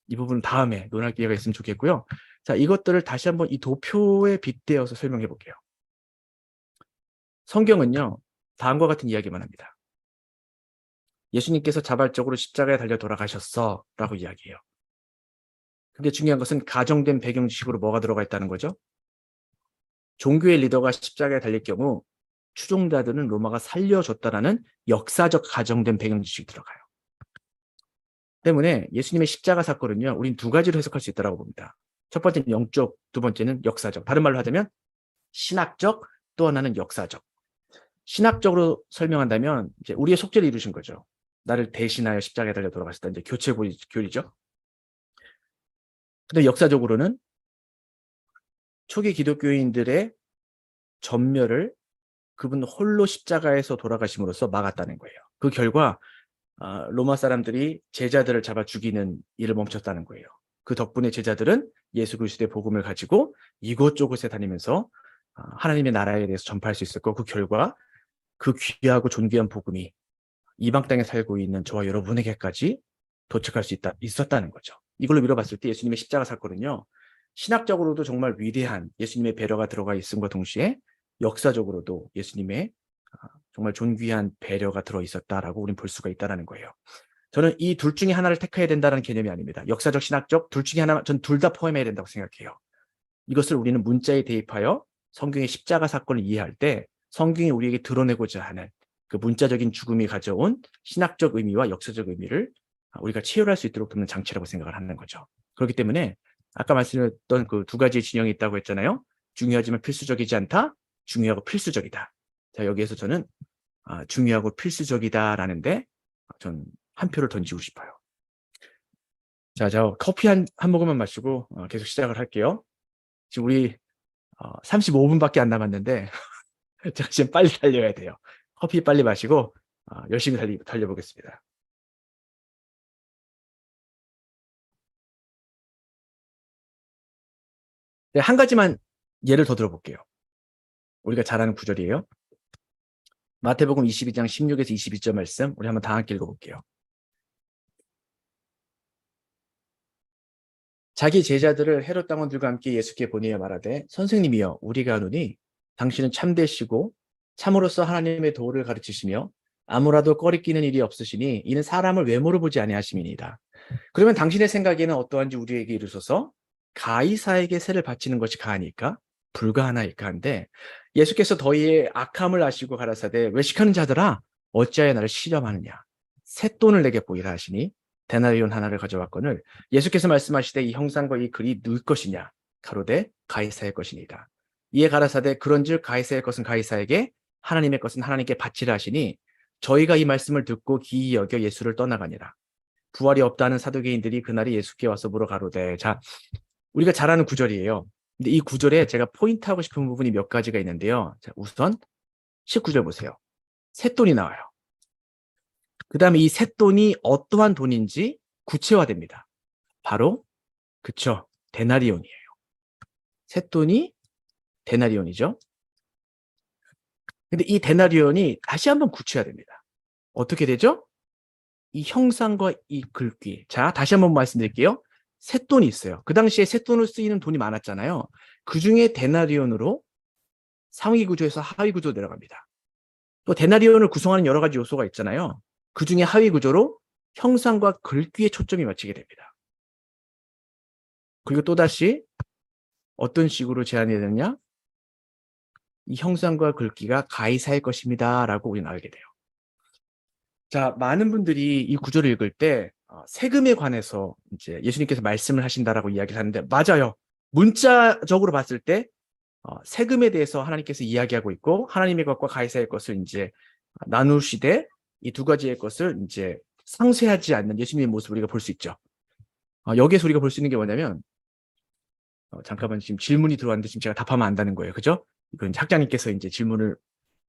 이 부분은 다음에 논할 기회가 있으면 좋겠고요. 자, 이것들을 다시 한번 이 도표에 빗대어서 설명해 볼게요. 성경은요, 다음과 같은 이야기만 합니다. 예수님께서 자발적으로 십자가에 달려 돌아가셨어 라고 이야기해요. 근데 중요한 것은 가정된 배경 지식으로 뭐가 들어가 있다는 거죠? 종교의 리더가 십자가에 달릴 경우 추종자들은 로마가 살려줬다라는 역사적 가정된 배경 지식이 들어가요. 때문에 예수님의 십자가 사건은요, 우린 두 가지로 해석할 수 있다고 봅니다. 첫 번째는 영적, 두 번째는 역사적. 다른 말로 하자면 신학적, 또 하나는 역사적. 신학적으로 설명한다면 이제 우리의 속죄를 이루신 거죠. 나를 대신하여 십자가에 달려 돌아가셨다. 이제 교리죠. 근데 역사적으로는 초기 기독교인들의 전멸을 그분 홀로 십자가에서 돌아가심으로써 막았다는 거예요. 그 결과 로마 사람들이 제자들을 잡아 죽이는 일을 멈췄다는 거예요. 그 덕분에 제자들은 예수 그리스도의 복음을 가지고 이곳저곳에 다니면서 하나님의 나라에 대해서 전파할 수 있었고 그 결과 그 귀하고 존귀한 복음이 이방 땅에 살고 있는 저와 여러분에게까지 도착할 수 있었다는 거죠. 이걸로 미뤄봤을 때 예수님의 십자가 사건은요. 신학적으로도 정말 위대한 예수님의 배려가 들어가 있음과 동시에 역사적으로도 예수님의 정말 존귀한 배려가 들어있었다라고 우리는 볼 수가 있다는 거예요. 저는 이 둘 중에 하나를 택해야 된다는 개념이 아닙니다. 역사적, 신학적 둘 중에 하나, 전 둘 다 포함해야 된다고 생각해요. 이것을 우리는 문자에 대입하여 성경의 십자가 사건을 이해할 때 성경이 우리에게 드러내고자 하는 그 문자적인 죽음이 가져온 신학적 의미와 역사적 의미를 우리가 체휼할 수 있도록 돕는 장치라고 생각을 하는 거죠. 그렇기 때문에 아까 말씀드렸던 그 두 가지의 진영이 있다고 했잖아요. 중요하지만 필수적이지 않다, 중요하고 필수적이다. 자, 여기에서 저는 중요하고 필수적이다라는데 전 한 표를 던지고 싶어요. 자, 저 커피 한 모금만 마시고 계속 시작을 할게요. 지금 우리 35분밖에 안 남았는데 제가 지금 빨리 달려야 돼요. 커피 빨리 마시고 열심히 달려보겠습니다. 네, 한 가지만 예를 더 들어볼게요. 우리가 잘 아는 구절이에요. 마태복음 22장 16에서 22절 말씀 우리 한번 다 함께 읽어볼게요. 자기 제자들을 헤롯 당원들과 함께 예수께 보내어 말하되 선생님이여 우리가 아노니 당신은 참되시고 참으로써 하나님의 도를 가르치시며 아무라도 꺼리끼는 일이 없으시니 이는 사람을 외모로 보지 아니하심이니이다. 그러면 당신의 생각에는 어떠한지 우리에게 이르소서. 가이사에게 세를 바치는 것이 가하니까 불가하나이까 한데 예수께서 더희의 악함을 아시고 가라사대 외식하는 자들아 어찌하여 나를 시험하느냐 쇳돈을 내게 보이라 하시니 데나리온 하나를 가져왔거늘 예수께서 말씀하시되 이 형상과 이 글이 누구 것이냐 가로되 가이사의 것이니이다. 이에 가라사대 그런즉 가이사의 것은 가이사에게 하나님의 것은 하나님께 바치라 하시니 저희가 이 말씀을 듣고 기이 여겨 예수를 떠나가니라. 부활이 없다는 사두개인들이 그날에 예수께 와서 물어 가로되. 자, 우리가 잘 아는 구절이에요. 근데 이 구절에 제가 포인트하고 싶은 부분이 몇 가지가 있는데요. 자, 우선 19절 보세요. 쇳돈이 나와요. 그 다음에 이 쇳돈이 어떠한 돈인지 구체화됩니다. 바로 그쵸, 데나리온이에요. 쇳돈이 데나리온이죠. 근데 이 데나리온이 다시 한번 굳혀야 됩니다. 어떻게 되죠? 이 형상과 이 글귀. 자, 다시 한번 말씀드릴게요. 쇳돈이 있어요. 그 당시에 쇳돈을 쓰이는 돈이 많았잖아요. 그 중에 데나리온으로 상위 구조에서 하위 구조로 내려갑니다. 또 데나리온을 구성하는 여러 가지 요소가 있잖아요. 그 중에 하위 구조로 형상과 글귀에 초점이 맞추게 됩니다. 그리고 또다시 어떤 식으로 제한이 되느냐? 이 형상과 글귀가 가이사일 것입니다. 라고 우리는 알게 돼요. 자, 많은 분들이 이 구조를 읽을 때 세금에 관해서 이제 예수님께서 말씀을 하신다라고 이야기를 하는데 맞아요. 문자적으로 봤을 때 세금에 대해서 하나님께서 이야기하고 있고 하나님의 것과 가이사의 것을 이제 나누시되 이 두 가지의 것을 이제 상쇄하지 않는 예수님의 모습을 우리가 볼 수 있죠. 여기에서 우리가 볼 수 있는 게 뭐냐면 잠깐만 지금 질문이 들어왔는데 지금 제가 답하면 안다는 거예요. 그죠? 이건 학장님께서 이제 질문을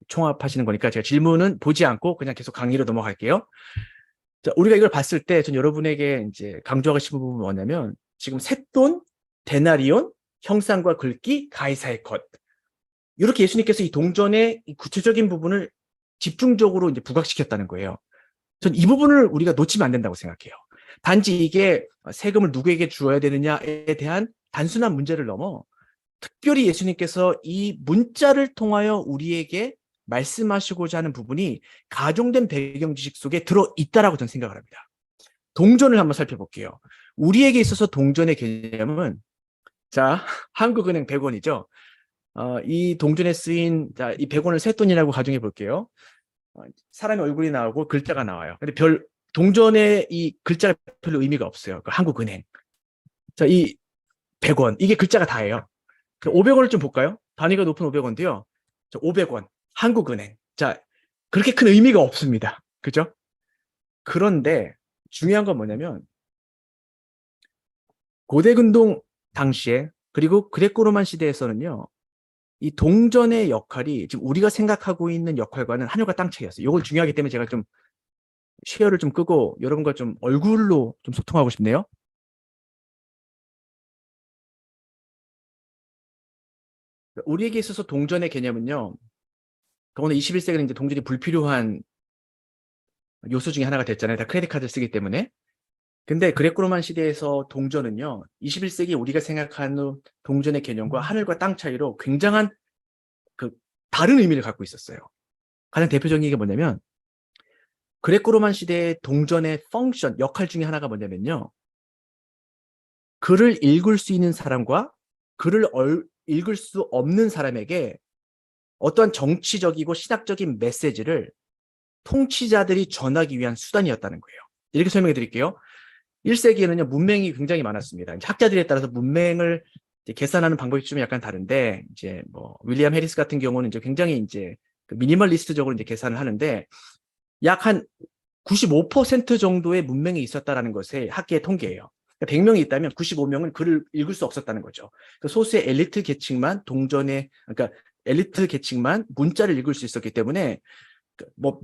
총합하시는 거니까 제가 질문은 보지 않고 그냥 계속 강의로 넘어갈게요. 자, 우리가 이걸 봤을 때 전 여러분에게 이제 강조하고 싶은 부분은 뭐냐면 지금 쇳돈, 데나리온, 형상과 글귀, 가이사의 것. 이렇게 예수님께서 이 동전의 이 구체적인 부분을 집중적으로 이제 부각시켰다는 거예요. 전 이 부분을 우리가 놓치면 안 된다고 생각해요. 단지 이게 세금을 누구에게 주어야 되느냐에 대한 단순한 문제를 넘어 특별히 예수님께서 이 문자를 통하여 우리에게 말씀하시고자 하는 부분이 가정된 배경 지식 속에 들어있다라고 저는 생각을 합니다. 동전을 한번 살펴볼게요. 우리에게 있어서 동전의 개념은 자, 한국은행 100원이죠. 이 동전에 쓰인 자, 이 100원을 쇳돈이라고 가정해 볼게요. 사람의 얼굴이 나오고 글자가 나와요. 근데 동전에 이 글자가 별로 의미가 없어요. 그 한국은행. 자, 이 100원. 이게 글자가 다예요. 500원을 좀 볼까요? 단위가 높은 500원도요. 500원. 한국은행. 자, 그렇게 큰 의미가 없습니다. 그죠? 그런데 중요한 건 뭐냐면 고대근동 당시에 그리고 그레코로만 시대에서는요. 이 동전의 역할이 지금 우리가 생각하고 있는 역할과는 하늘과 땅 차이였어요. 이걸 중요하기 때문에 제가 좀 쉐어를 좀 끄고 여러분과 좀 얼굴로 좀 소통하고 싶네요. 우리에게 있어서 동전의 개념은요. 더구나 21세기는 이제 동전이 불필요한 요소 중에 하나가 됐잖아요. 다 크레딧 카드를 쓰기 때문에. 근데 그레코로만 시대에서 동전은요. 21세기 우리가 생각하는 동전의 개념과 하늘과 땅 차이로 굉장한 그 다른 의미를 갖고 있었어요. 가장 대표적인 게 뭐냐면 그레코로만 시대의 동전의 펑션, 역할 중에 하나가 뭐냐면요. 글을 읽을 수 있는 사람과 글을 읽을 수 없는 사람에게 어떠한 정치적이고 신학적인 메시지를 통치자들이 전하기 위한 수단이었다는 거예요. 이렇게 설명해 드릴게요. 1세기에는요, 문맹이 굉장히 많았습니다. 학자들에 따라서 문맹을 계산하는 방법이 좀 약간 다른데, 이제 뭐, 윌리엄 해리스 같은 경우는 이제 굉장히 이제 미니멀리스트적으로 이제 계산을 하는데, 약 한 95% 정도의 문맹이 있었다라는 것의 학계의 통계예요. 100명이 있다면 95명은 글을 읽을 수 없었다는 거죠. 소수의 엘리트 계층만 그러니까 엘리트 계층만 문자를 읽을 수 있었기 때문에, 뭐,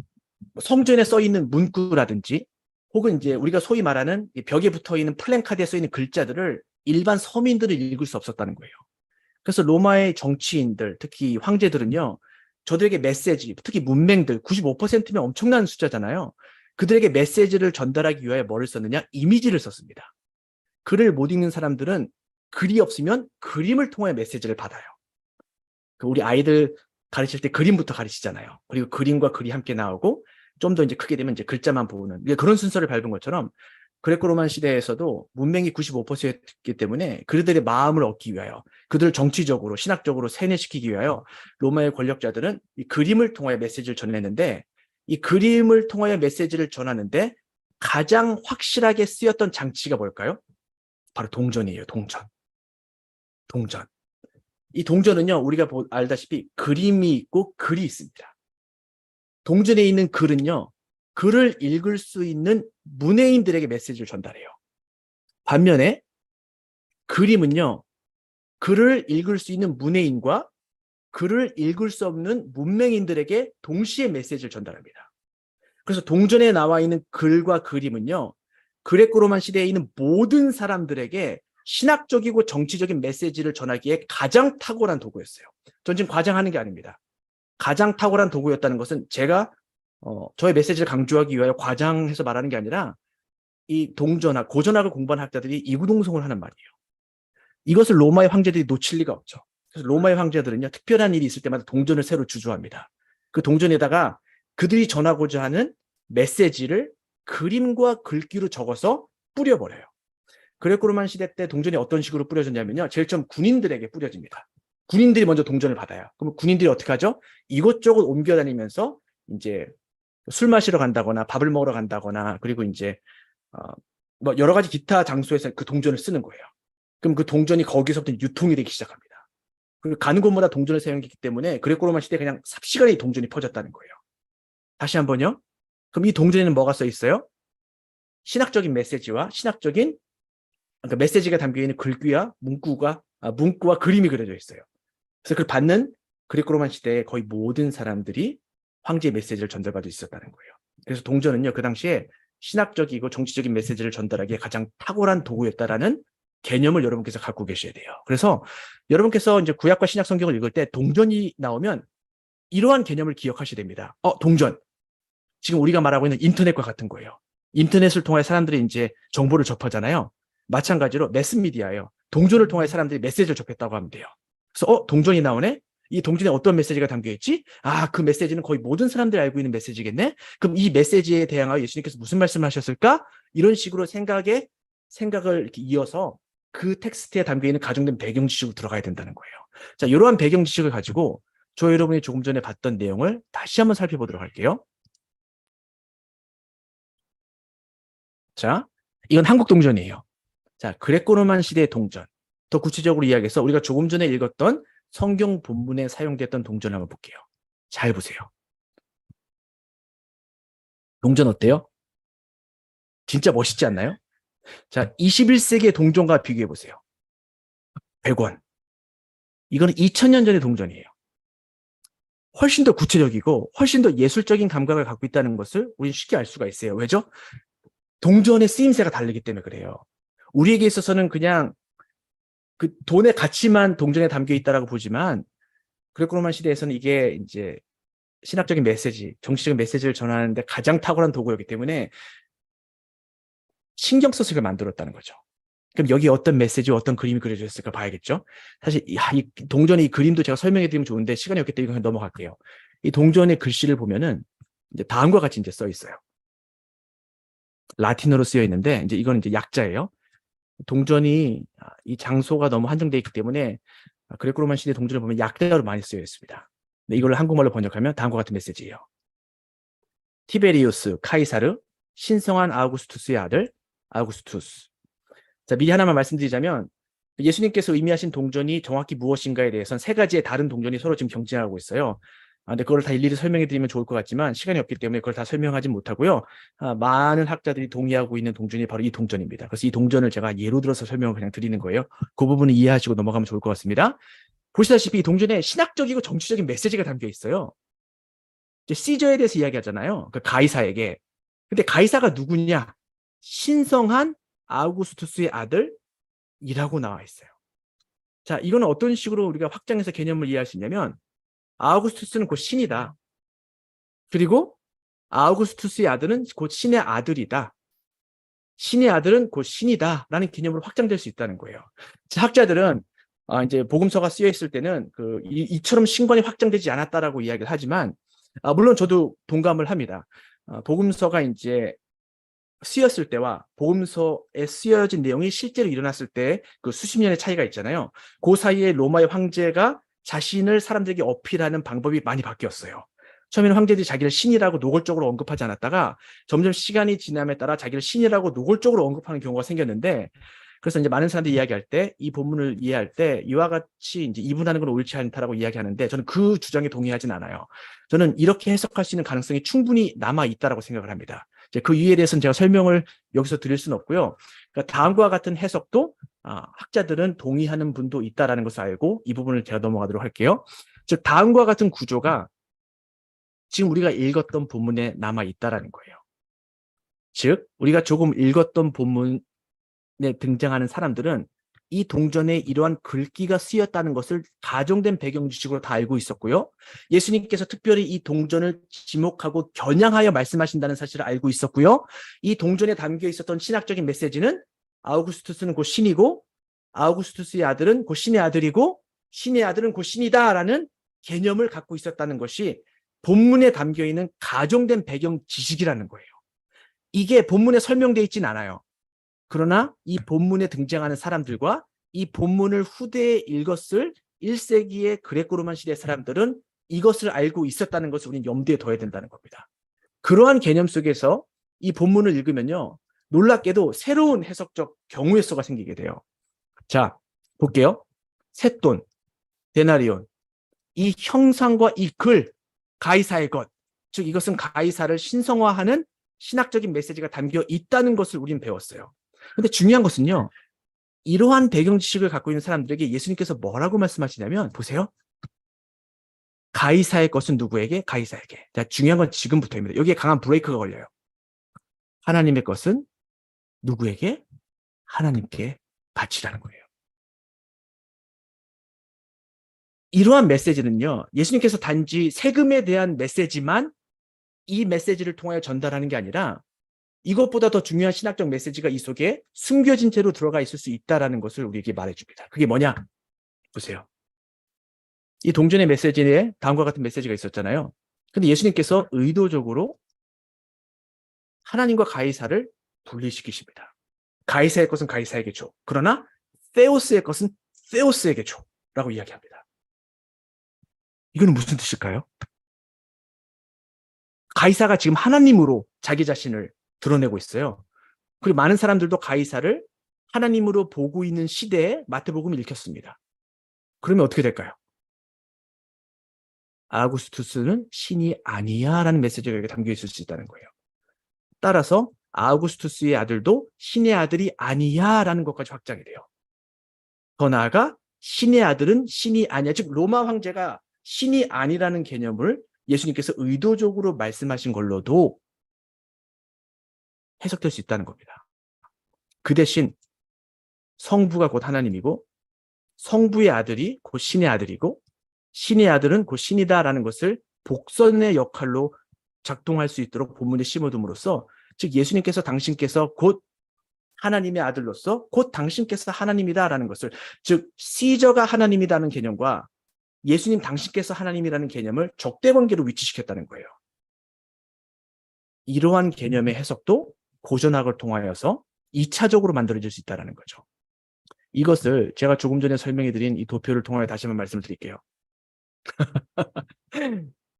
성전에 써 있는 문구라든지, 혹은 이제 우리가 소위 말하는 벽에 붙어 있는 플랜카드에 써 있는 글자들을 일반 서민들을 읽을 수 없었다는 거예요. 그래서 로마의 정치인들, 특히 황제들은요, 저들에게 메시지, 특히 문맹들 95%면 엄청난 숫자잖아요. 그들에게 메시지를 전달하기 위하여 뭐를 썼느냐? 이미지를 썼습니다. 글을 못 읽는 사람들은 글이 없으면 그림을 통해 메시지를 받아요. 우리 아이들 가르칠 때 그림부터 가르치잖아요. 그리고 그림과 글이 함께 나오고 좀 더 이제 크게 되면 이제 글자만 보는 그런 순서를 밟은 것처럼 그레코로만 시대에서도 문맹이 95%였기 때문에 그들의 마음을 얻기 위하여 그들을 정치적으로 신학적으로 세뇌시키기 위하여 로마의 권력자들은 이 그림을 통하여 메시지를 전했는데 이 그림을 통하여 메시지를 전하는데 가장 확실하게 쓰였던 장치가 뭘까요? 바로 동전이에요. 동전. 이 동전은요, 우리가 알다시피 그림이 있고 글이 있습니다. 동전에 있는 글은요, 글을 읽을 수 있는 문외인들에게 메시지를 전달해요. 반면에 그림은요, 글을 읽을 수 있는 문외인과 글을 읽을 수 없는 문맹인들에게 동시에 메시지를 전달합니다. 그래서 동전에 나와 있는 글과 그림은요, 그레코로만 시대에 있는 모든 사람들에게 신학적이고 정치적인 메시지를 전하기에 가장 탁월한 도구였어요. 전 지금 과장하는 게 아닙니다. 가장 탁월한 도구였다는 것은 제가 저의 메시지를 강조하기 위하여 과장해서 말하는 게 아니라 이 동전학, 고전학을 공부한 학자들이 이구동성을 하는 말이에요. 이것을 로마의 황제들이 놓칠 리가 없죠. 그래서 로마의 황제들은요, 특별한 일이 있을 때마다 동전을 새로 주조합니다. 그 동전에다가 그들이 전하고자 하는 메시지를 그림과 글귀로 적어서 뿌려버려요. 그레코로만 시대 때 동전이 어떤 식으로 뿌려졌냐면요, 제일 처음 군인들에게 뿌려집니다. 군인들이 먼저 동전을 받아요. 그럼 군인들이 어떻게 하죠? 이곳저곳 옮겨다니면서 이제 술 마시러 간다거나 밥을 먹으러 간다거나, 그리고 이제 뭐 여러 가지 기타 장소에서 그 동전을 쓰는 거예요. 그럼 그 동전이 거기서부터 유통이 되기 시작합니다. 그리고 가는 곳마다 동전을 사용했기 때문에 그레코로만 시대에 그냥 삽시간에 이 동전이 퍼졌다는 거예요. 다시 한번요. 그럼 이 동전에는 뭐가 써 있어요? 신학적인 메시지와 신학적인, 그러니까 메시지가 담겨있는 글귀와 문구와 그림이 그려져 있어요. 그래서 그걸 받는 그리코 로만 시대의 거의 모든 사람들이 황제의 메시지를 전달받을 수 있었다는 거예요. 그래서 동전은요, 그 당시에 신학적이고 정치적인 메시지를 전달하기에 가장 탁월한 도구였다라는 개념을 여러분께서 갖고 계셔야 돼요. 그래서 여러분께서 이제 구약과 신약 성경을 읽을 때 동전이 나오면 이러한 개념을 기억하셔야 됩니다. 동전. 지금 우리가 말하고 있는 인터넷과 같은 거예요. 인터넷을 통해 사람들이 이제 정보를 접하잖아요. 마찬가지로 매스미디어예요. 동전을 통해 사람들이 메시지를 접했다고 하면 돼요. 그래서 동전이 나오네? 이 동전에 어떤 메시지가 담겨있지? 그 메시지는 거의 모든 사람들이 알고 있는 메시지겠네? 그럼 이 메시지에 대항하여 예수님께서 무슨 말씀을 하셨을까? 이런 식으로 생각을 이렇게 이어서 그 텍스트에 담겨있는 가정된 배경 지식으로 들어가야 된다는 거예요. 자, 이러한 배경 지식을 가지고 저 여러분이 조금 전에 봤던 내용을 다시 한번 살펴보도록 할게요. 자, 이건 한국 동전이에요. 자, 그레코로만 시대의 동전. 더 구체적으로 이야기해서 우리가 조금 전에 읽었던 성경 본문에 사용됐던 동전을 한번 볼게요. 잘 보세요. 동전 어때요? 진짜 멋있지 않나요? 자, 21세기의 동전과 비교해 보세요. 100원. 이거는 2000년 전의 동전이에요. 훨씬 더 구체적이고 훨씬 더 예술적인 감각을 갖고 있다는 것을 우리는 쉽게 알 수가 있어요. 왜죠? 동전의 쓰임새가 다르기 때문에 그래요. 우리에게 있어서는 그냥 그 돈의 가치만 동전에 담겨 있다라고 보지만 그레코로만 시대에서는 이게 이제 신학적인 메시지, 정치적인 메시지를 전하는데 가장 탁월한 도구였기 때문에 신경 써서 이걸 만들었다는 거죠. 그럼 여기 어떤 메시지, 어떤 그림이 그려져 있을까 봐야겠죠. 사실 이 동전의 이 그림도 제가 설명해 드리면 좋은데 시간이 없기 때문에 그냥 넘어갈게요. 이 동전의 글씨를 보면은 이제 다음과 같이 이제 써 있어요. 라틴어로 쓰여 있는데 이제 이건 이제 약자예요. 동전이 이 장소가 너무 한정되어 있기 때문에 그레코로만 시대 동전을 보면 약자로 많이 쓰여 있습니다. 이걸 한국말로 번역하면 다음과 같은 메시지예요. 티베리우스 카이사르 신성한 아우구스투스의 아들 아우구스투스. 자, 미리 하나만 말씀드리자면 예수님께서 의미하신 동전이 정확히 무엇인가에 대해서는 세 가지의 다른 동전이 서로 지금 경쟁하고 있어요. 근데 그걸 다 일일이 설명해 드리면 좋을 것 같지만 시간이 없기 때문에 그걸 다 설명하지 못하고요. 많은 학자들이 동의하고 있는 동전이 바로 이 동전입니다. 그래서 이 동전을 제가 예로 들어서 설명을 그냥 드리는 거예요. 그 부분을 이해하시고 넘어가면 좋을 것 같습니다. 보시다시피 이 동전에 신학적이고 정치적인 메시지가 담겨 있어요. 이제 시저에 대해서 이야기하잖아요. 그 가이사에게. 근데 가이사가 누구냐? 신성한 아우구스투스의 아들이라고 나와 있어요. 자, 이거는 어떤 식으로 우리가 확장해서 개념을 이해할 수 있냐면 아우구스투스는 곧 신이다. 그리고 아우구스투스의 아들은 곧 신의 아들이다. 신의 아들은 곧 신이다. 라는 개념으로 확장될 수 있다는 거예요. 자, 학자들은 이제 복음서가 쓰여 있을 때는 이처럼 신관이 확장되지 않았다라고 이야기를 하지만 물론 저도 동감을 합니다. 복음서가 이제 쓰였을 때와 복음서에 쓰여진 내용이 실제로 일어났을 때 그 수십 년의 차이가 있잖아요. 그 사이에 로마의 황제가 자신을 사람들에게 어필하는 방법이 많이 바뀌었어요. 처음에는 황제들이 자기를 신이라고 노골적으로 언급하지 않았다가 점점 시간이 지남에 따라 자기를 신이라고 노골적으로 언급하는 경우가 생겼는데, 그래서 이제 많은 사람들이 이야기할 때 이 본문을 이해할 때 이와 같이 이제 이분하는 건 옳지 않다라고 이야기하는데 저는 그 주장에 동의하진 않아요. 저는 이렇게 해석할 수 있는 가능성이 충분히 남아 있다라고 생각을 합니다. 이제 그 이유에 대해서는 제가 설명을 여기서 드릴 수는 없고요. 그러니까 다음과 같은 해석도 학자들은 동의하는 분도 있다라는 것을 알고 이 부분을 제가 넘어가도록 할게요. 즉 다음과 같은 구조가 지금 우리가 읽었던 본문에 남아 있다라는 거예요. 즉 우리가 조금 읽었던 본문에 등장하는 사람들은 이 동전에 이러한 글귀가 쓰였다는 것을 가정된 배경 지식으로 다 알고 있었고요. 예수님께서 특별히 이 동전을 지목하고 겨냥하여 말씀하신다는 사실을 알고 있었고요. 이 동전에 담겨 있었던 신학적인 메시지는 아우구스투스는 곧 신이고, 아우구스투스의 아들은 곧 신의 아들이고, 신의 아들은 곧 신이다라는 개념을 갖고 있었다는 것이 본문에 담겨 있는 가정된 배경 지식이라는 거예요. 이게 본문에 설명되어 있진 않아요. 그러나 이 본문에 등장하는 사람들과 이 본문을 후대에 읽었을 1세기의 그레코로만 시대 사람들은 이것을 알고 있었다는 것을 우리는 염두에 둬야 된다는 겁니다. 그러한 개념 속에서 이 본문을 읽으면요, 놀랍게도 새로운 해석적 경우의 수가 생기게 돼요. 자, 볼게요. 셋돈, 데나리온, 이 형상과 이 글, 가이사의 것, 즉 이것은 가이사를 신성화하는 신학적인 메시지가 담겨 있다는 것을 우리는 배웠어요. 근데 중요한 것은요, 이러한 배경 지식을 갖고 있는 사람들에게 예수님께서 뭐라고 말씀하시냐면, 보세요. 가이사의 것은 누구에게? 가이사에게. 자, 중요한 건 지금부터입니다. 여기에 강한 브레이크가 걸려요. 하나님의 것은 누구에게? 하나님께 바치라는 거예요. 이러한 메시지는요, 예수님께서 단지 세금에 대한 메시지만 이 메시지를 통하여 전달하는 게 아니라 이것보다 더 중요한 신학적 메시지가 이 속에 숨겨진 채로 들어가 있을 수 있다는 것을 우리에게 말해줍니다. 그게 뭐냐? 보세요. 이 동전의 메시지에 다음과 같은 메시지가 있었잖아요. 근데 예수님께서 의도적으로 하나님과 가이사를 분리시키십니다. 가이사의 것은 가이사에게 줘. 그러나 세우스의 것은 세우스에게 줘. 라고 이야기합니다. 이거는 무슨 뜻일까요? 가이사가 지금 하나님으로 자기 자신을 드러내고 있어요. 그리고 많은 사람들도 가이사를 하나님으로 보고 있는 시대에 마태복음을 읽혔습니다. 그러면 어떻게 될까요? 아우구스투스는 신이 아니야 라는 메시지가 여기 담겨 있을 수 있다는 거예요. 따라서 아우구스투스의 아들도 신의 아들이 아니야 라는 것까지 확장이 돼요. 더 나아가 신의 아들은 신이 아니야, 즉 로마 황제가 신이 아니라는 개념을 예수님께서 의도적으로 말씀하신 걸로도 해석될 수 있다는 겁니다. 그 대신 성부가 곧 하나님이고 성부의 아들이 곧 신의 아들이고 신의 아들은 곧 신이다라는 것을 복선의 역할로 작동할 수 있도록 본문에 심어둠으로써, 즉 예수님께서 당신께서 곧 하나님의 아들로서 곧 당신께서 하나님이다라는 것을, 즉 시저가 하나님이라는 개념과 예수님 당신께서 하나님이라는 개념을 적대관계로 위치시켰다는 거예요. 이러한 개념의 해석도 고전학을 통하여서 2차적으로 만들어질 수 있다는 거죠. 이것을 제가 조금 전에 설명해드린 이 도표를 통하여 다시 한번 말씀을 드릴게요.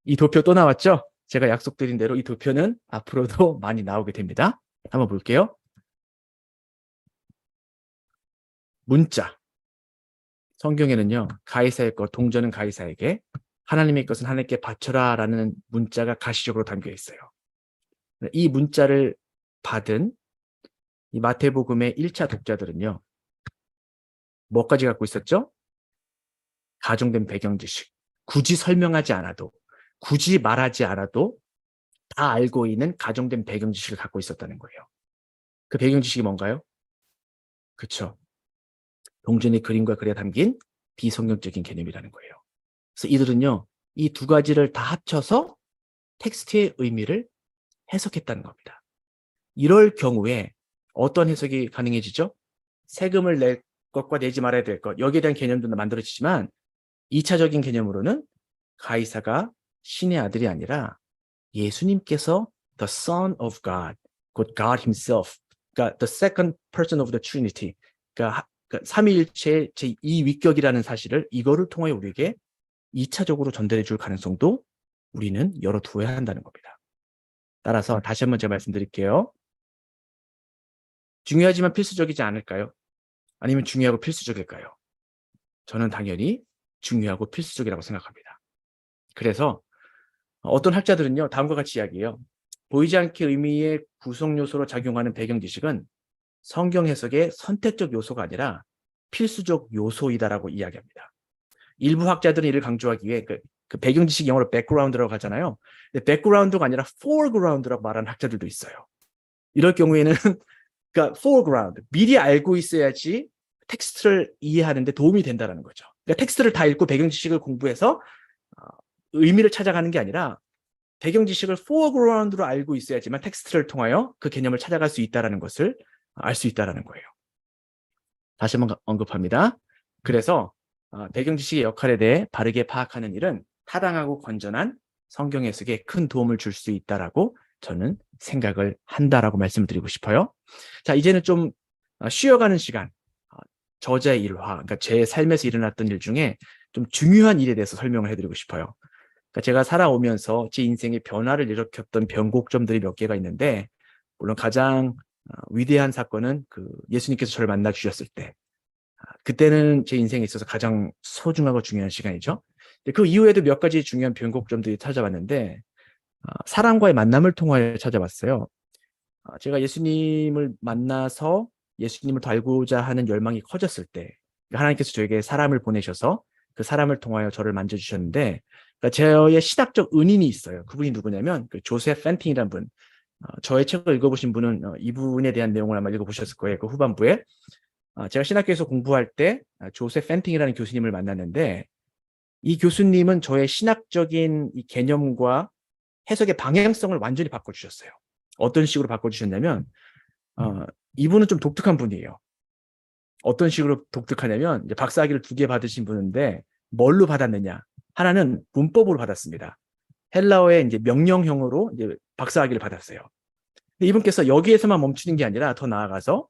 이 도표 또 나왔죠? 제가 약속드린 대로 이 도표는 앞으로도 많이 나오게 됩니다. 한번 볼게요. 문자. 성경에는요, 가이사의 것, 동전은 가이사에게, 하나님의 것은 하나님께 바쳐라 라는 문자가 가시적으로 담겨 있어요. 이 문자를 받은 이 마태복음의 1차 독자들은요, 뭐까지 갖고 있었죠? 가정된 배경 지식. 굳이 설명하지 않아도, 굳이 말하지 않아도 다 알고 있는 가정된 배경 지식을 갖고 있었다는 거예요. 그 배경 지식이 뭔가요? 그렇죠. 동전의 그림과 글에 담긴 비성경적인 개념이라는 거예요. 그래서 이들은요, 이 두 가지를 다 합쳐서 텍스트의 의미를 해석했다는 겁니다. 이럴 경우에 어떤 해석이 가능해지죠? 세금을 낼 것과 내지 말아야 될 것, 여기에 대한 개념도 만들어지지만 2차적인 개념으로는 가이사가 신의 아들이 아니라 예수님께서 the Son of God, 곧 God Himself, 그러니까 the second person of the Trinity, 그러니까 삼위일체의 제2위격이라는 사실을 이거를 통해 우리에게 2차적으로 전달해 줄 가능성도 우리는 열어두어야 한다는 겁니다. 따라서 다시 한번 제가 말씀드릴게요. 중요하지만 필수적이지 않을까요? 아니면 중요하고 필수적일까요? 저는 당연히 중요하고 필수적이라고 생각합니다. 그래서 어떤 학자들은요, 다음과 같이 이야기해요. 보이지 않게 의미의 구성 요소로 작용하는 배경 지식은 성경 해석의 선택적 요소가 아니라 필수적 요소이다라고 이야기합니다. 일부 학자들은 이를 강조하기 위해 그 배경 지식 영어로 백그라운드라고 하잖아요. 근데 백그라운드가 아니라 foreground라고 말하는 학자들도 있어요. 이럴 경우에는 그러니까 foreground, 미리 알고 있어야지 텍스트를 이해하는 데 도움이 된다는 거죠. 그러니까 텍스트를 다 읽고 배경 지식을 공부해서 의미를 찾아가는 게 아니라 배경 지식을 포어그라운드로 알고 있어야지만 텍스트를 통하여 그 개념을 찾아갈 수 있다는 것을 알 수 있다는 거예요. 다시 한번 언급합니다. 그래서 배경 지식의 역할에 대해 바르게 파악하는 일은 타당하고 건전한 성경 해석에 큰 도움을 줄 수 있다라고 저는 생각을 한다라고 말씀을 드리고 싶어요. 자, 이제는 좀 쉬어가는 시간, 저자의 일화, 그러니까 제 삶에서 일어났던 일 중에 좀 중요한 일에 대해서 설명을 해드리고 싶어요. 그러니까 제가 살아오면서 제 인생의 변화를 일으켰던 변곡점들이 몇 개가 있는데, 물론 가장 위대한 사건은 그 예수님께서 저를 만나 주셨을 때, 그때는 제 인생에 있어서 가장 소중하고 중요한 시간이죠. 그 이후에도 몇 가지 중요한 변곡점들이 찾아왔는데, 사람과의 만남을 통하여 찾아봤어요. 제가 예수님을 만나서 예수님을 더 알고자 하는 열망이 커졌을 때 하나님께서 저에게 사람을 보내셔서 그 사람을 통하여 저를 만져주셨는데, 그러니까 저의 신학적 은인이 있어요. 그분이 누구냐면 그 조셉 펜팅이라는 분. 저의 책을 읽어보신 분은 이분에 대한 내용을 아마 읽어보셨을 거예요. 그 후반부에 제가 신학교에서 공부할 때 조셉 펜팅이라는 교수님을 만났는데, 이 교수님은 저의 신학적인 이 개념과 해석의 방향성을 완전히 바꿔주셨어요. 어떤 식으로 바꿔주셨냐면 이분은 좀 독특한 분이에요. 어떤 식으로 독특하냐면 이제 박사학위를 2개 받으신 분인데 뭘로 받았느냐? 하나는 문법으로 받았습니다. 헬라어의 이제 명령형으로 이제 박사학위를 받았어요. 근데 이분께서 여기에서만 멈추는 게 아니라 더 나아가서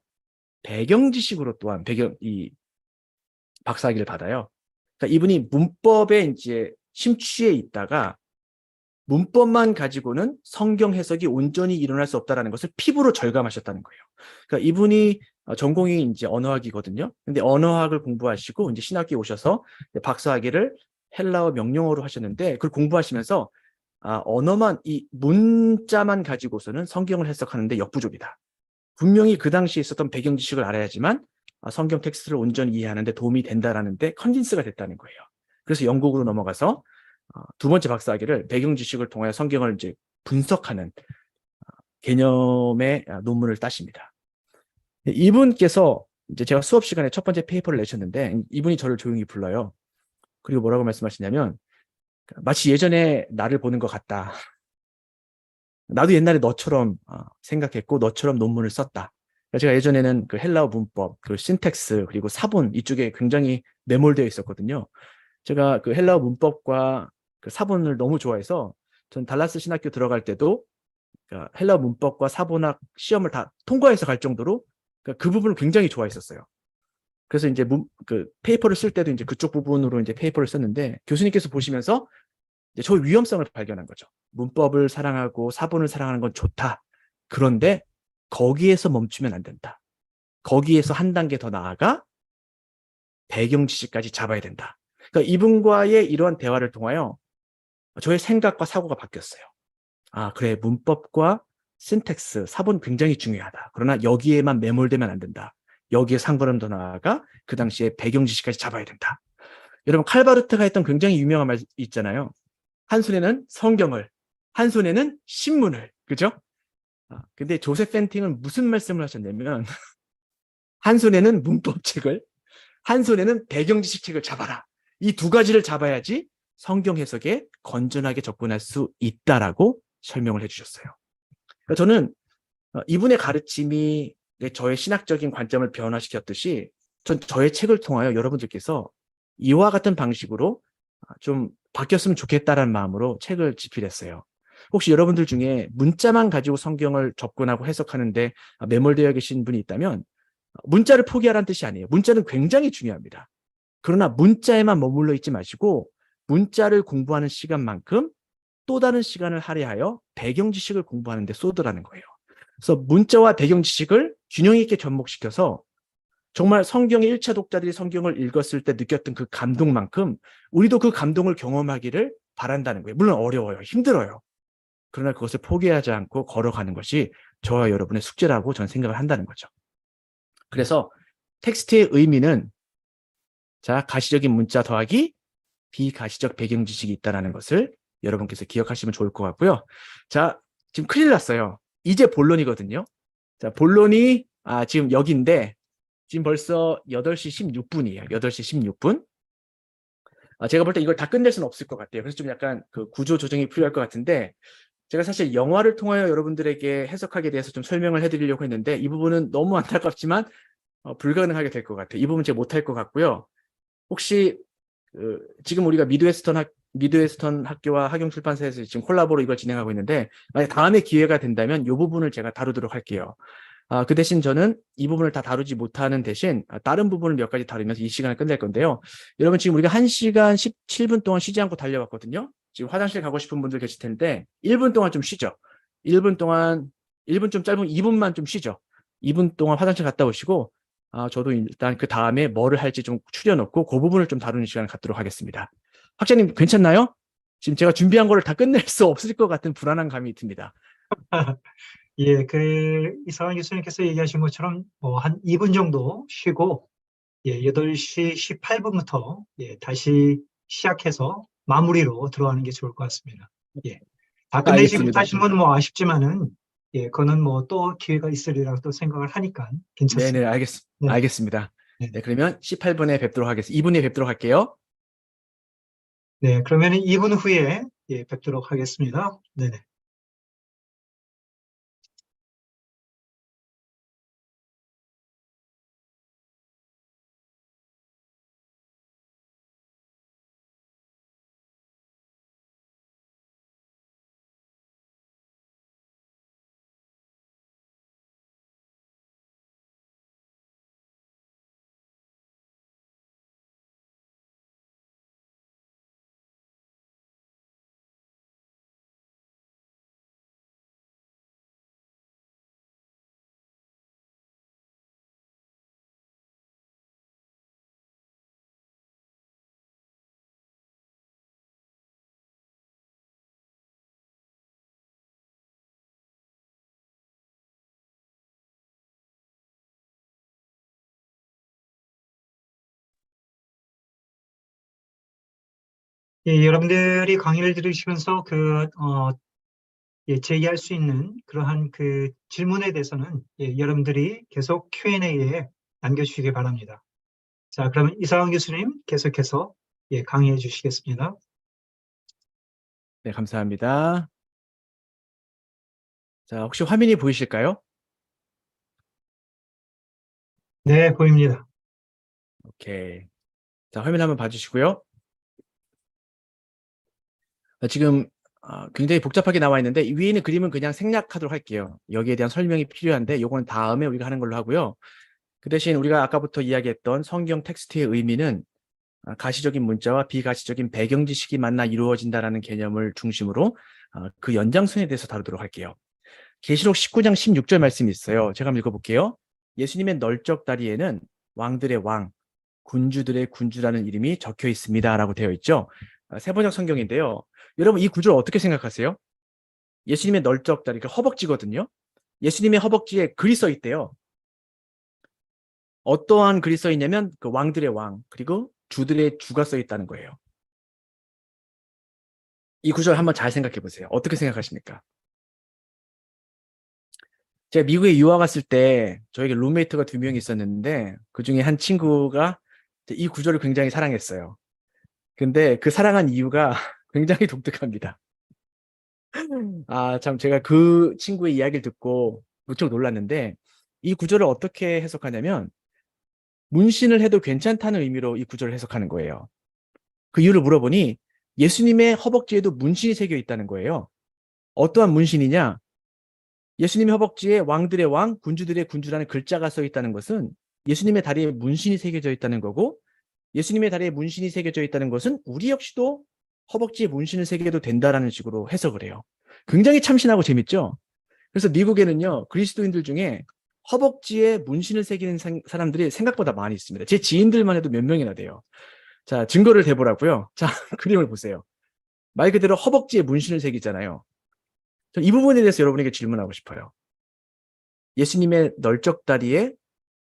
배경 지식으로 또한 이 박사학위를 받아요. 그러니까 이분이 문법에 이제 심취해 있다가 문법만 가지고는 성경 해석이 온전히 일어날 수 없다는 것을 피부로 절감하셨다는 거예요. 그러니까 이분이 전공이 이제 언어학이거든요. 근데 언어학을 공부하시고 이제 신학교에 오셔서 박사학위를 헬라어 명령어로 하셨는데, 그걸 공부하시면서 언어만, 이 문자만 가지고서는 성경을 해석하는데 역부족이다. 분명히 그 당시에 있었던 배경 지식을 알아야지만 성경 텍스트를 온전히 이해하는 데 도움이 된다라는데 컨빈스가 됐다는 거예요. 그래서 영국으로 넘어가서 2번째 박사학위를 배경 지식을 통해 성경을 이제 분석하는 개념의 논문을 따십니다. 이분께서 이제 제가 수업 시간에 첫 번째 페이퍼를 내셨는데, 이분이 저를 조용히 불러요. 그리고 뭐라고 말씀하시냐면, 마치 예전에 나를 보는 것 같다. 나도 옛날에 너처럼 생각했고 너처럼 논문을 썼다. 제가 예전에는 그 헬라어 문법, 그 신텍스, 그리고 사본 이쪽에 굉장히 매몰되어 있었거든요. 제가 그 헬라어 문법과 그 사본을 너무 좋아해서 전 달라스 신학교 들어갈 때도 헬라어 문법과 사본학 시험을 다 통과해서 갈 정도로 그 부분을 굉장히 좋아했었어요. 그래서 이제 그 페이퍼를 쓸 때도 이제 그쪽 부분으로 이제 페이퍼를 썼는데, 교수님께서 보시면서 이제 저의 위험성을 발견한 거죠. 문법을 사랑하고 사본을 사랑하는 건 좋다. 그런데 거기에서 멈추면 안 된다. 거기에서 한 단계 더 나아가 배경 지식까지 잡아야 된다. 그러니까 이분과의 이러한 대화를 통하여 저의 생각과 사고가 바뀌었어요. 그래, 문법과 신텍스, 사본 굉장히 중요하다. 그러나 여기에만 매몰되면 안 된다. 여기에 한 걸음 더 나아가 그 당시에 배경 지식까지 잡아야 된다. 여러분, 칼바르트가 했던 굉장히 유명한 말 있잖아요. 한 손에는 성경을, 한 손에는 신문을, 그죠? 근데 조셉 펜팅은 무슨 말씀을 하셨냐면 한 손에는 문법책을, 한 손에는 배경지식책을 잡아라. 이 2가지를 잡아야지 성경 해석에 건전하게 접근할 수 있다라고 설명을 해주셨어요. 그러니까 저는 이분의 가르침이 저의 신학적인 관점을 변화시켰듯이 전 저의 책을 통하여 여러분들께서 이와 같은 방식으로 좀 바뀌었으면 좋겠다라는 마음으로 책을 집필했어요. 혹시 여러분들 중에 문자만 가지고 성경을 접근하고 해석하는데 매몰되어 계신 분이 있다면 문자를 포기하라는 뜻이 아니에요. 문자는 굉장히 중요합니다. 그러나 문자에만 머물러 있지 마시고 문자를 공부하는 시간만큼 또 다른 시간을 할애하여 배경 지식을 공부하는 데 쏟으라는 거예요. 그래서 문자와 배경 지식을 균형 있게 접목시켜서 정말 성경의 1차 독자들이 성경을 읽었을 때 느꼈던 그 감동만큼 우리도 그 감동을 경험하기를 바란다는 거예요. 물론 어려워요. 힘들어요. 그러나 그것을 포기하지 않고 걸어가는 것이 저와 여러분의 숙제라고 저는 생각을 한다는 거죠. 그래서 텍스트의 의미는 가시적인 문자 더하기 비가시적 배경 지식이 있다는 것을 여러분께서 기억하시면 좋을 것 같고요. 지금 큰일 났어요. 이제 본론이거든요. 본론이 지금 여기인데 지금 벌써 8시 16분이에요. 8시 16분. 제가 볼 때 이걸 다 끝낼 수는 없을 것 같아요. 그래서 좀 약간 그 구조 조정이 필요할 것 같은데, 제가 사실 영화를 통하여 여러분들에게 해석하기에 대해서 좀 설명을 해드리려고 했는데, 이 부분은 너무 안타깝지만 불가능하게 될 것 같아요. 이 부분 제가 못할 것 같고요. 혹시 지금 우리가 미드웨스턴 학교와 학용출판사에서 지금 콜라보로 이걸 진행하고 있는데, 만약 다음에 기회가 된다면 이 부분을 제가 다루도록 할게요. 그 대신 저는 이 부분을 다 다루지 못하는 대신 다른 부분을 몇 가지 다루면서 이 시간을 끝낼 건데요. 여러분 지금 우리가 1시간 17분 동안 쉬지 않고 달려왔거든요. 지금 화장실 가고 싶은 분들 계실 텐데 1분 동안 좀 쉬죠. 1분 좀 짧으면 2분만 좀 쉬죠. 2분 동안 화장실 갔다 오시고 저도 일단 그 다음에 뭐를 할지 좀 추려놓고 그 부분을 좀 다루는 시간을 갖도록 하겠습니다. 학장님 괜찮나요? 지금 제가 준비한 거를 다 끝낼 수 없을 것 같은 불안한 감이 듭니다. 예, 이상한 교수님께서 얘기하신 것처럼 한 2분 정도 쉬고, 8시 18분부터 다시 시작해서 마무리로 들어가는 게 좋을 것 같습니다. 예, 다 끝내지 알겠습니다. 못하신 건 뭐 아쉽지만은, 그거는 뭐 또 기회가 있으리라고 또 생각을 하니까 네네, 괜찮습니다. 네, 알겠습니다. 네, 네, 그러면 18분에 뵙도록 하겠습니다. 2분에 뵙도록 할게요. 네, 그러면 2분 후에 뵙도록 하겠습니다. 네네. 여러분들이 강의를 들으시면서 제기할 수 있는 그러한 그 질문에 대해서는 여러분들이 계속 Q&A에 남겨주시기 바랍니다. 자, 그러면 이상원 교수님 계속해서 강의해 주시겠습니다. 네, 감사합니다. 자, 혹시 화면이 보이실까요? 네, 보입니다. 오케이. 자, 화면 한번 봐주시고요. 지금 굉장히 복잡하게 나와 있는데 위에 있는 그림은 그냥 생략하도록 할게요. 여기에 대한 설명이 필요한데 요건 다음에 우리가 하는 걸로 하고요. 그 대신 우리가 아까부터 이야기했던 성경 텍스트의 의미는 가시적인 문자와 비가시적인 배경 지식이 만나 이루어진다라는 개념을 중심으로 그 연장선에 대해서 다루도록 할게요. 계시록 19장 16절 말씀이 있어요. 제가 한번 읽어볼게요. 예수님의 널적 다리에는 왕들의 왕, 군주들의 군주라는 이름이 적혀 있습니다라고 되어 있죠. 세번역 성경인데요. 여러분 이 구조를 어떻게 생각하세요? 예수님의 널적 다리, 그 허벅지거든요. 예수님의 허벅지에 글이 써 있대요. 어떠한 글이 써 있냐면 그 왕들의 왕, 그리고 주들의 주가 써 있다는 거예요. 이 구조를 한번 잘 생각해 보세요. 어떻게 생각하십니까? 제가 미국에 유학 갔을 때 저에게 룸메이트가 2명이 있었는데 그중에 한 친구가 이 구조를 굉장히 사랑했어요. 근데 그 사랑한 이유가 굉장히 독특합니다. 참 제가 그 친구의 이야기를 듣고 무척 놀랐는데 이 구조를 어떻게 해석하냐면 문신을 해도 괜찮다는 의미로 이 구조를 해석하는 거예요. 그 이유를 물어보니 예수님의 허벅지에도 문신이 새겨 있다는 거예요. 어떠한 문신이냐? 예수님의 허벅지에 왕들의 왕, 군주들의 군주라는 글자가 써 있다는 것은 예수님의 다리에 문신이 새겨져 있다는 거고 예수님의 다리에 문신이 새겨져 있다는 것은 우리 역시도 허벅지에 문신을 새겨도 된다라는 식으로 해석을 해요. 굉장히 참신하고 재밌죠? 그래서 미국에는요, 그리스도인들 중에 허벅지에 문신을 새기는 사람들이 생각보다 많이 있습니다. 제 지인들만 해도 몇 명이나 돼요. 자, 증거를 대보라고요. 자, 그림을 보세요. 말 그대로 허벅지에 문신을 새기잖아요. 이 부분에 대해서 여러분에게 질문하고 싶어요. 예수님의 널적 다리에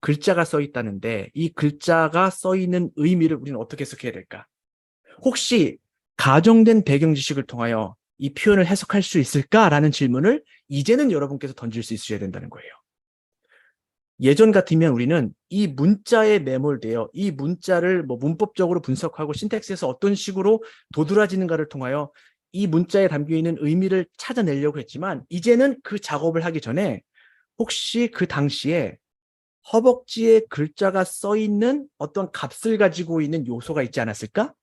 글자가 써 있다는데 이 글자가 써 있는 의미를 우리는 어떻게 해석해야 될까? 혹시 가정된 배경 지식을 통하여 이 표현을 해석할 수 있을까라는 질문을 이제는 여러분께서 던질 수 있으셔야 된다는 거예요. 예전 같으면 우리는 이 문자에 매몰되어 이 문자를 뭐 문법적으로 분석하고 신텍스에서 어떤 식으로 도드라지는가를 통하여 이 문자에 담겨 있는 의미를 찾아내려고 했지만 이제는 그 작업을 하기 전에 혹시 그 당시에 허벅지에 글자가 써 있는 어떤 값을 가지고 있는 요소가 있지 않았을까?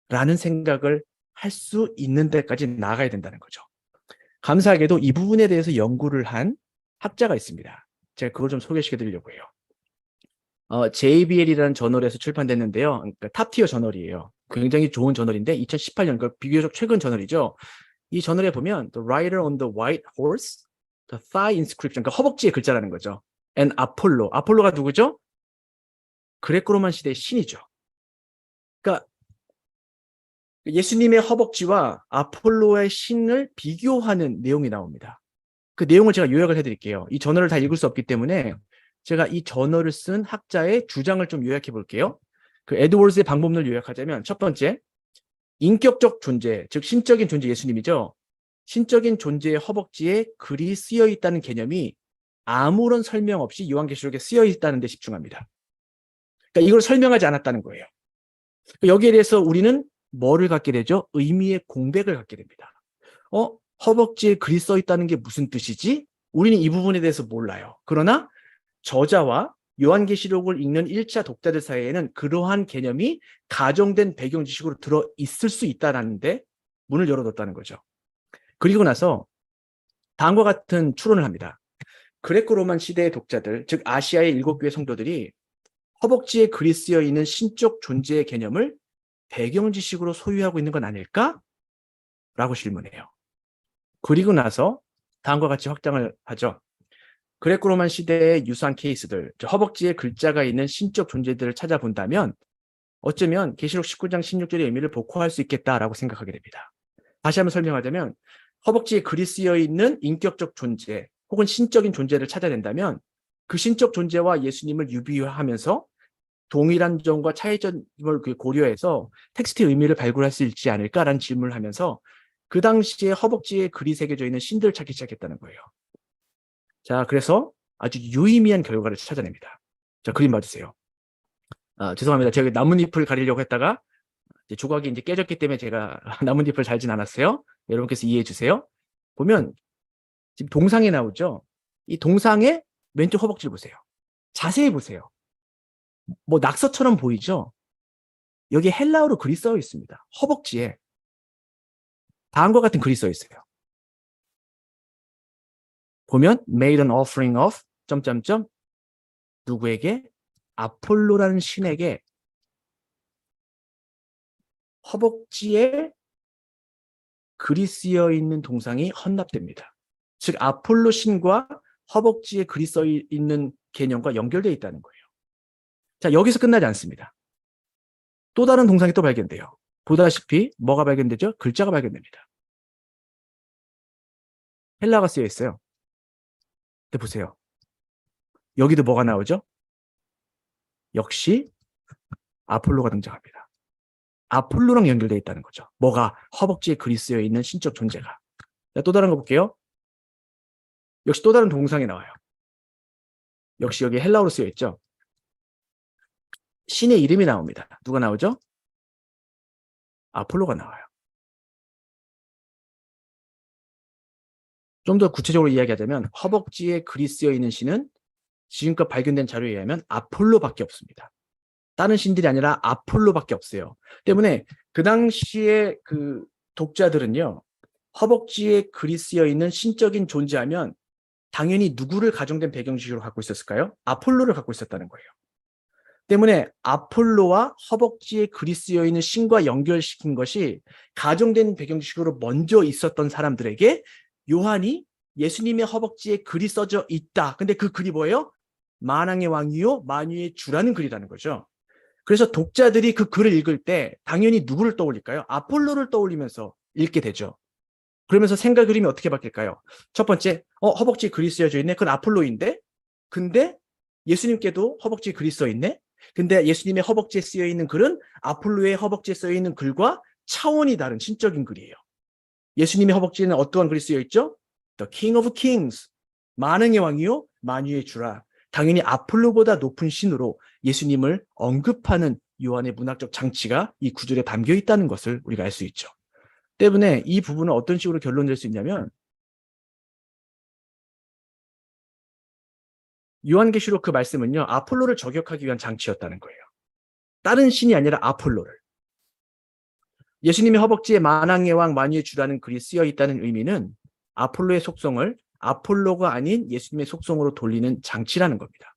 라는 생각을 할 수 있는 데까지 나가야 된다는 거죠. 감사하게도 이 부분에 대해서 연구를 한 학자가 있습니다. 제가 그걸 좀 소개시켜 드리려고 해요. JBL이라는 저널에서 출판됐는데요. 그러니까 탑티어 저널이에요. 굉장히 좋은 저널인데 2018년, 그 비교적 최근 저널이죠. 이 저널에 보면 The Rider on the White Horse, The Thigh Inscription, 그러니까 허벅지의 글자라는 거죠. And Apollo. 아폴로가 누구죠? 그레코로만 시대의 신이죠. 그러니까 예수님의 허벅지와 아폴로의 신을 비교하는 내용이 나옵니다. 그 내용을 제가 요약을 해드릴게요. 이 저널을 다 읽을 수 없기 때문에 제가 이 저널을 쓴 학자의 주장을 좀 요약해 볼게요. 그 에드워즈의 방법론을 요약하자면 첫 번째, 인격적 존재, 즉 신적인 존재 예수님이죠. 신적인 존재의 허벅지에 글이 쓰여 있다는 개념이 아무런 설명 없이 요한계시록에 쓰여 있다는 데 집중합니다. 그러니까 이걸 설명하지 않았다는 거예요. 여기에 대해서 우리는 뭐를 갖게 되죠? 의미의 공백을 갖게 됩니다. 허벅지에 글이 써 있다는 게 무슨 뜻이지? 우리는 이 부분에 대해서 몰라요. 그러나 저자와 요한계시록을 읽는 1차 독자들 사이에는 그러한 개념이 가정된 배경 지식으로 들어 있을 수 있다는데 문을 열어뒀다는 거죠. 그리고 나서 다음과 같은 추론을 합니다. 그레코 로만 시대의 독자들, 즉 아시아의 7교회 성도들이 허벅지에 글이 쓰여 있는 신적 존재의 개념을 배경 지식으로 소유하고 있는 건 아닐까? 라고 질문해요. 그리고 나서 다음과 같이 확장을 하죠. 그레코 로만 시대의 유사한 케이스들, 허벅지에 글자가 있는 신적 존재들을 찾아본다면 어쩌면 계시록 19장 16절의 의미를 복호할 수 있겠다라고 생각하게 됩니다. 다시 한번 설명하자면 허벅지에 글이 쓰여 있는 인격적 존재 혹은 신적인 존재를 찾아낸다면 그 신적 존재와 예수님을 유비하면서 동일한 점과 차이점을 고려해서 텍스트의 의미를 발굴할 수 있지 않을까라는 질문을 하면서 그 당시에 허벅지에 글이 새겨져 있는 신들을 찾기 시작했다는 거예요. 자, 그래서 아주 유의미한 결과를 찾아냅니다. 자, 그림 봐주세요. 죄송합니다. 제가 나뭇잎을 가리려고 했다가 조각이 이제 깨졌기 때문에 제가 나뭇잎을 달진 않았어요. 여러분께서 이해해 주세요. 보면 지금 동상에 나오죠. 이 동상의 왼쪽 허벅지를 보세요. 자세히 보세요. 뭐 낙서처럼 보이죠? 여기 헬라어로 글이 써 있습니다. 허벅지에 다음과 같은 글이 써 있어요. 보면 made an offering of 점점점 누구에게? 아폴로라는 신에게 허벅지에 글이 쓰여 있는 동상이 헌납됩니다. 즉 아폴로 신과 허벅지에 글이 써 있는 개념과 연결되어 있다는 거예요. 자, 여기서 끝나지 않습니다. 또 다른 동상이 또 발견돼요. 보다시피 뭐가 발견되죠? 글자가 발견됩니다. 헬라어가 쓰여 있어요. 근데 보세요. 여기도 뭐가 나오죠? 역시 아폴로가 등장합니다. 아폴로랑 연결되어 있다는 거죠. 뭐가? 허벅지에 글이 쓰여 있는 신적 존재가. 자, 또 다른 거 볼게요. 역시 또 다른 동상이 나와요. 역시 여기 헬라어로 쓰여 있죠. 신의 이름이 나옵니다. 누가 나오죠? 아폴로가 나와요. 좀 더 구체적으로 이야기하자면 허벅지에 글이 쓰여 있는 신은 지금껏 발견된 자료에 의하면 아폴로밖에 없습니다. 다른 신들이 아니라 아폴로밖에 없어요. 때문에 그 당시에 그 독자들은요, 허벅지에 글이 쓰여 있는 신적인 존재하면 당연히 누구를 가정된 배경지식으로 갖고 있었을까요? 아폴로를 갖고 있었다는 거예요. 때문에 아폴로와 허벅지에 글이 쓰여 있는 신과 연결시킨 것이 가정된 배경지식으로 먼저 있었던 사람들에게 요한이 예수님의 허벅지에 글이 써져 있다. 근데 그 글이 뭐예요? 만왕의 왕이요 만유의 주라는 글이라는 거죠. 그래서 독자들이 그 글을 읽을 때 당연히 누구를 떠올릴까요? 아폴로를 떠올리면서 읽게 되죠. 그러면서 생각 그림이 어떻게 바뀔까요? 첫 번째, 허벅지에 글이 쓰여져 있네. 그건 아폴로인데? 근데 예수님께도 허벅지에 글이 써 있네? 근데 예수님의 허벅지에 쓰여 있는 글은 아폴로의 허벅지에 쓰여 있는 글과 차원이 다른 신적인 글이에요. 예수님의 허벅지에는 어떠한 글이 쓰여 있죠? The King of Kings, 만왕의 왕이요 만유의 주라. 당연히 아폴로보다 높은 신으로 예수님을 언급하는 요한의 문학적 장치가 이 구절에 담겨 있다는 것을 우리가 알 수 있죠. 때문에 이 부분은 어떤 식으로 결론 낼 수 있냐면 요한계시록 그 말씀은요, 아폴로를 저격하기 위한 장치였다는 거예요. 다른 신이 아니라 아폴로를. 예수님의 허벅지에 만왕의 왕 만유의 주라는 글이 쓰여 있다는 의미는 아폴로의 속성을 아폴로가 아닌 예수님의 속성으로 돌리는 장치라는 겁니다.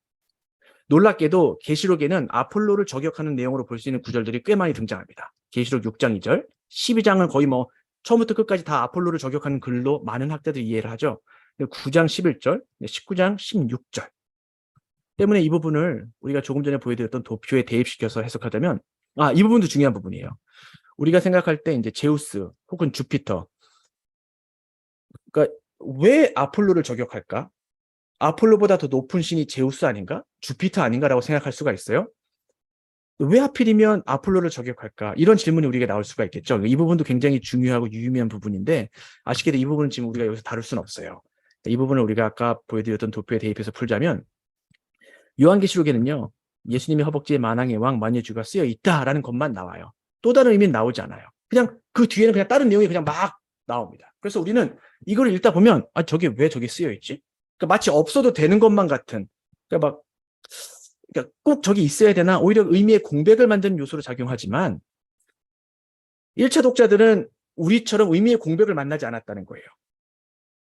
놀랍게도 계시록에는 아폴로를 저격하는 내용으로 볼 수 있는 구절들이 꽤 많이 등장합니다. 계시록 6장 2절, 12장은 거의 뭐 처음부터 끝까지 다 아폴로를 저격하는 글로 많은 학자들이 이해를 하죠. 9장 11절, 19장 16절. 때문에 이 부분을 우리가 조금 전에 보여드렸던 도표에 대입시켜서 해석하자면, 이 부분도 중요한 부분이에요. 우리가 생각할 때 이제 제우스 혹은 주피터, 그러니까 왜 아폴로를 저격할까? 아폴로보다 더 높은 신이 제우스 아닌가? 주피터 아닌가라고 생각할 수가 있어요. 왜 하필이면 아폴로를 저격할까? 이런 질문이 우리에게 나올 수가 있겠죠. 이 부분도 굉장히 중요하고 유의미한 부분인데, 아쉽게도 이 부분은 지금 우리가 여기서 다룰 수는 없어요. 이 부분을 우리가 아까 보여드렸던 도표에 대입해서 풀자면, 요한계시록에는요, 예수님의 허벅지에 만왕의 왕 만유의 주가 쓰여 있다라는 것만 나와요. 또 다른 의미는 나오지 않아요. 그냥 그 뒤에는 그냥 다른 내용이 그냥 막 나옵니다. 그래서 우리는 이걸 읽다 보면, 저게 왜 저게 쓰여 있지? 그러니까 마치 없어도 되는 것만 같은, 그러니까 꼭 저기 있어야 되나? 오히려 의미의 공백을 만드는 요소로 작용하지만 1차 독자들은 우리처럼 의미의 공백을 만나지 않았다는 거예요.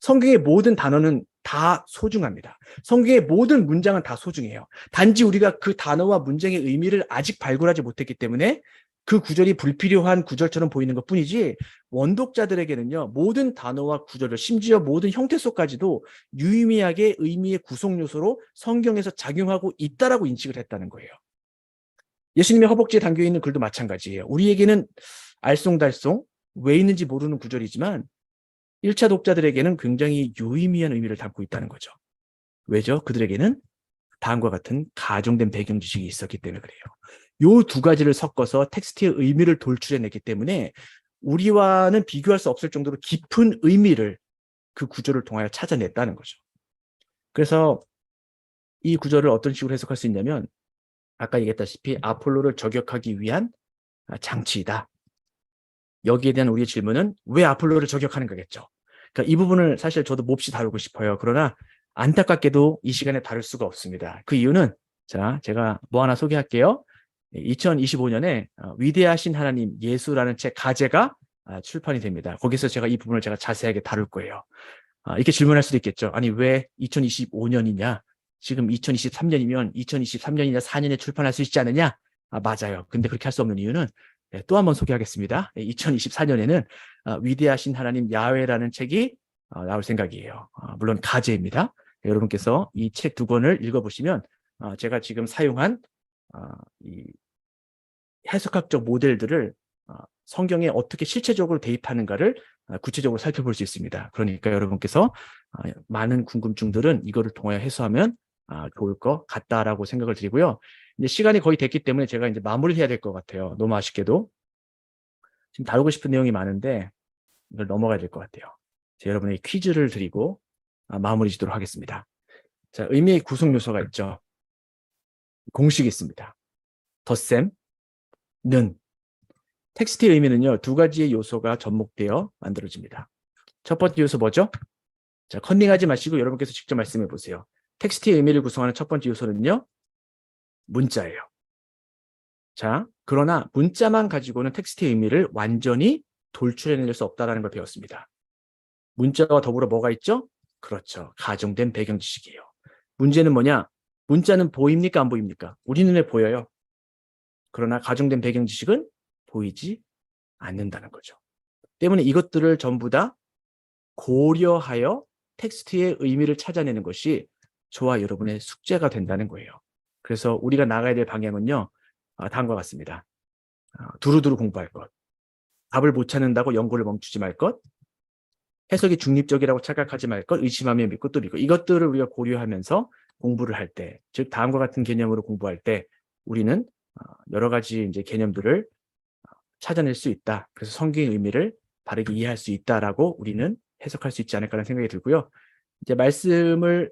성경의 모든 단어는 다 소중합니다. 성경의 모든 문장은 다 소중해요. 단지 우리가 그 단어와 문장의 의미를 아직 발굴하지 못했기 때문에 그 구절이 불필요한 구절처럼 보이는 것뿐이지, 원독자들에게는요, 모든 단어와 구절을, 심지어 모든 형태 속까지도 유의미하게 의미의 구성 요소로 성경에서 작용하고 있다라고 인식을 했다는 거예요. 예수님의 허벅지에 담겨 있는 글도 마찬가지예요. 우리에게는 알쏭달쏭 왜 있는지 모르는 구절이지만 1차 독자들에게는 굉장히 유의미한 의미를 담고 있다는 거죠. 왜죠? 그들에게는 다음과 같은 가정된 배경 지식이 있었기 때문에 그래요. 요 두 가지를 섞어서 텍스트의 의미를 돌출해냈기 때문에 우리와는 비교할 수 없을 정도로 깊은 의미를 그 구절을 통하여 찾아냈다는 거죠. 그래서 이 구절을 어떤 식으로 해석할 수 있냐면, 아까 얘기했다시피 아폴로를 저격하기 위한 장치이다. 여기에 대한 우리의 질문은 왜 아폴로를 저격하는 거겠죠. 그러니까 이 부분을 사실 저도 몹시 다루고 싶어요. 그러나 안타깝게도 이 시간에 다룰 수가 없습니다. 그 이유는, 제가 뭐 하나 소개할게요. 2025년에 위대하신 하나님 예수라는 책 가제가 출판이 됩니다. 거기서 제가 이 부분을 자세하게 다룰 거예요. 이렇게 질문할 수도 있겠죠. 아니, 왜 2025년이냐? 지금 2023년이면 2023년이나 4년에 출판할 수 있지 않느냐? 맞아요. 근데 그렇게 할 수 없는 이유는 또 한번 소개하겠습니다. 2024년에는 위대하신 하나님 야훼라는 책이 나올 생각이에요. 물론 가제입니다. 여러분께서 이 책 두 권을 읽어보시면 제가 지금 사용한 이 해석학적 모델들을 성경에 어떻게 실체적으로 대입하는가를 구체적으로 살펴볼 수 있습니다. 그러니까 여러분께서 많은 궁금증들은 이거를 통하여 해소하면 좋을 것 같다라고 생각을 드리고요. 이제 시간이 거의 됐기 때문에 제가 이제 마무리를 해야 될 것 같아요. 너무 아쉽게도. 지금 다루고 싶은 내용이 많은데 이걸 넘어가야 될 것 같아요. 여러분에게 퀴즈를 드리고 마무리 짓도록 하겠습니다. 자, 의미의 구성 요소가 있죠. 공식이 있습니다. 덧셈, 는. 텍스트의 의미는요, 두 가지의 요소가 접목되어 만들어집니다. 첫 번째 요소 뭐죠? 자, 컨닝하지 마시고 여러분께서 직접 말씀해 보세요. 텍스트의 의미를 구성하는 첫 번째 요소는요, 문자예요. 자, 그러나 문자만 가지고는 텍스트의 의미를 완전히 돌출해낼 수 없다는 걸 배웠습니다. 문자와 더불어 뭐가 있죠? 그렇죠. 가정된 배경 지식이에요. 문제는 뭐냐? 문자는 보입니까? 안 보입니까? 우리 눈에 보여요. 그러나 가정된 배경 지식은 보이지 않는다는 거죠. 때문에 이것들을 전부 다 고려하여 텍스트의 의미를 찾아내는 것이 저와 여러분의 숙제가 된다는 거예요. 그래서 우리가 나가야 될 방향은요, 다음과 같습니다. 두루두루 공부할 것. 답을 못 찾는다고 연구를 멈추지 말 것. 해석이 중립적이라고 착각하지 말 것. 의심하며 믿고 또 믿고. 이것들을 우리가 고려하면서 공부를 할 때, 즉 다음과 같은 개념으로 공부할 때 우리는 여러 가지 이제 개념들을 찾아낼 수 있다. 그래서 성경의 의미를 바르게 이해할 수 있다라고 우리는 해석할 수 있지 않을까라는 생각이 들고요. 이제 말씀을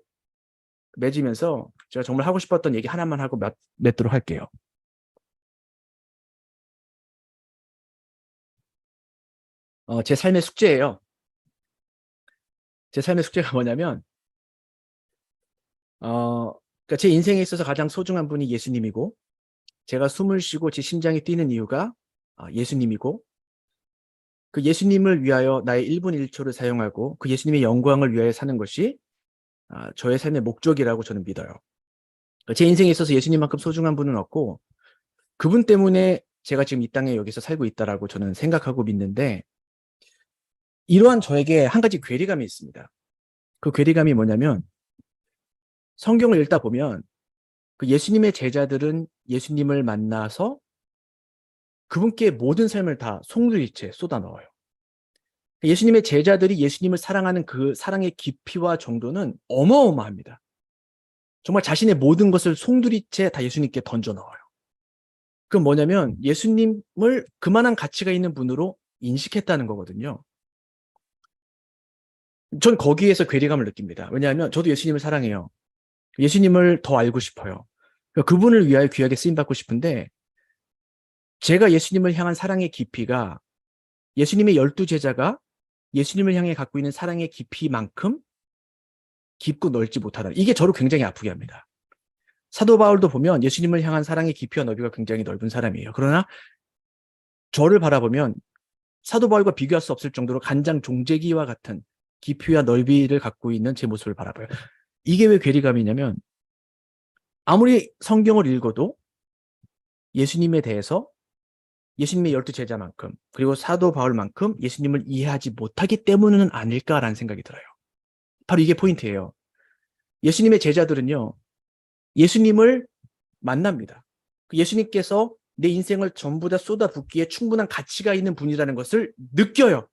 맺으면서 제가 정말 하고 싶었던 얘기 하나만 하고 맺도록 할게요. 제 삶의 숙제예요. 제 삶의 숙제가 뭐냐면 그러니까 제 인생에 있어서 가장 소중한 분이 예수님이고, 제가 숨을 쉬고 제 심장이 뛰는 이유가 예수님이고, 그 예수님을 위하여 나의 1분 1초를 사용하고 그 예수님의 영광을 위하여 사는 것이 저의 삶의 목적이라고 저는 믿어요. 제 인생에 있어서 예수님만큼 소중한 분은 없고, 그분 때문에 제가 지금 이 땅에 여기서 살고 있다라고 저는 생각하고 믿는데, 이러한 저에게 한 가지 괴리감이 있습니다. 그 괴리감이 뭐냐면, 성경을 읽다 보면 그 예수님의 제자들은 예수님을 만나서 그분께 모든 삶을 다 송두리째 쏟아 넣어요. 예수님의 제자들이 예수님을 사랑하는 그 사랑의 깊이와 정도는 어마어마합니다. 정말 자신의 모든 것을 송두리째 다 예수님께 던져 넣어요. 그건 뭐냐면 예수님을 그만한 가치가 있는 분으로 인식했다는 거거든요. 전 거기에서 괴리감을 느낍니다. 왜냐하면 저도 예수님을 사랑해요. 예수님을 더 알고 싶어요. 그분을 위하여 귀하게 쓰임받고 싶은데, 제가 예수님을 향한 사랑의 깊이가 예수님의 12제자가 예수님을 향해 갖고 있는 사랑의 깊이만큼 깊고 넓지 못하다. 이게 저를 굉장히 아프게 합니다. 사도 바울도 보면 예수님을 향한 사랑의 깊이와 넓이가 굉장히 넓은 사람이에요. 그러나 저를 바라보면 사도 바울과 비교할 수 없을 정도로 간장 종재기와 같은 깊이와 넓이를 갖고 있는 제 모습을 바라봐요. 이게 왜 괴리감이냐면, 아무리 성경을 읽어도 예수님에 대해서 예수님의 12제자만큼, 그리고 사도 바울만큼 예수님을 이해하지 못하기 때문은 아닐까라는 생각이 들어요. 바로 이게 포인트예요. 예수님의 제자들은요, 예수님을 만납니다. 예수님께서 내 인생을 전부 다 쏟아붓기에 충분한 가치가 있는 분이라는 것을 느껴요.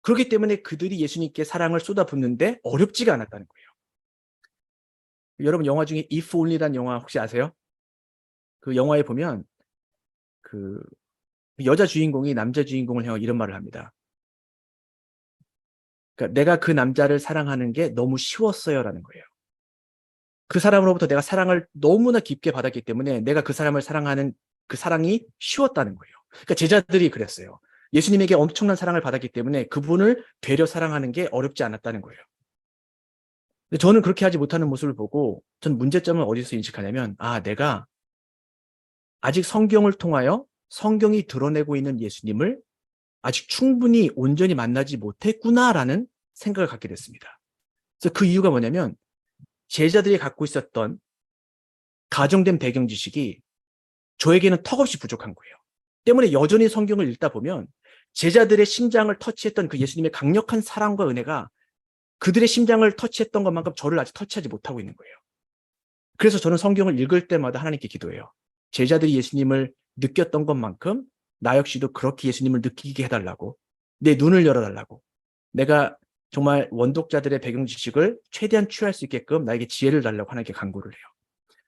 그렇기 때문에 그들이 예수님께 사랑을 쏟아붓는데 어렵지가 않았다는 거예요. 여러분, 영화 중에 If Only라는 영화 혹시 아세요? 그 영화에 보면 그 여자 주인공이 남자 주인공을 향해 이런 말을 합니다. 그러니까 내가 그 남자를 사랑하는 게 너무 쉬웠어요라는 거예요. 그 사람으로부터 내가 사랑을 너무나 깊게 받았기 때문에 내가 그 사람을 사랑하는 그 사랑이 쉬웠다는 거예요. 그러니까 제자들이 그랬어요. 예수님에게 엄청난 사랑을 받았기 때문에 그분을 되려 사랑하는 게 어렵지 않았다는 거예요. 근데 저는 그렇게 하지 못하는 모습을 보고 전 문제점을 어디서 인식하냐면, 내가 아직 성경을 통하여 성경이 드러내고 있는 예수님을 아직 충분히 온전히 만나지 못했구나라는 생각을 갖게 됐습니다. 그래서 그 이유가 뭐냐면, 제자들이 갖고 있었던 가정된 배경 지식이 저에게는 턱없이 부족한 거예요. 때문에 여전히 성경을 읽다 보면 제자들의 심장을 터치했던 그 예수님의 강력한 사랑과 은혜가 그들의 심장을 터치했던 것만큼 저를 아직 터치하지 못하고 있는 거예요. 그래서 저는 성경을 읽을 때마다 하나님께 기도해요. 제자들이 예수님을 느꼈던 것만큼 나 역시도 그렇게 예수님을 느끼게 해달라고, 내 눈을 열어달라고, 내가 정말 원독자들의 배경 지식을 최대한 취할 수 있게끔 나에게 지혜를 달라고 하나님께 간구를 해요.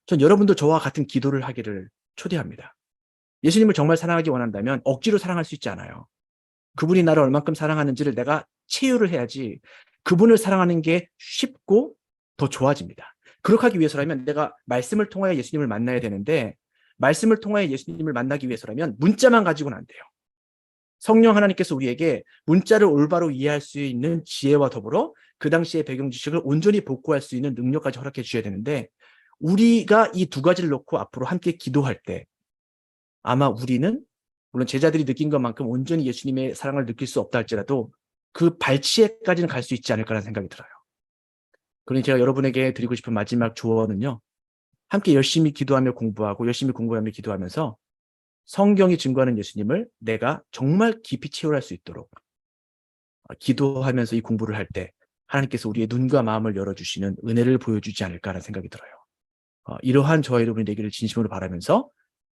전 여러분도 저와 같은 기도를 하기를 초대합니다. 예수님을 정말 사랑하기 원한다면 억지로 사랑할 수 있지 않아요. 그분이 나를 얼만큼 사랑하는지를 내가 체유를 해야지 그분을 사랑하는 게 쉽고 더 좋아집니다. 그렇게 하기 위해서라면 내가 말씀을 통하여 예수님을 만나야 되는데, 말씀을 통하여 예수님을 만나기 위해서라면 문자만 가지고는 안 돼요. 성령 하나님께서 우리에게 문자를 올바로 이해할 수 있는 지혜와 더불어 그 당시의 배경 지식을 온전히 복구할 수 있는 능력까지 허락해 주셔야 되는데, 우리가 이 두 가지를 놓고 앞으로 함께 기도할 때 아마 우리는, 물론 제자들이 느낀 것만큼 온전히 예수님의 사랑을 느낄 수 없다 할지라도 그 발치에까지는 갈 수 있지 않을까라는 생각이 들어요. 그러니 제가 여러분에게 드리고 싶은 마지막 조언은요, 함께 열심히 기도하며 공부하고 열심히 공부하며 기도하면서 성경이 증거하는 예수님을 내가 정말 깊이 체험할 수 있도록 기도하면서 이 공부를 할 때 하나님께서 우리의 눈과 마음을 열어주시는 은혜를 보여주지 않을까라는 생각이 들어요. 이러한 저와 여러분이 되기를 진심으로 바라면서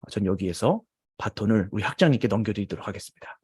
전 여기에서 바톤을 우리 학장님께 넘겨드리도록 하겠습니다.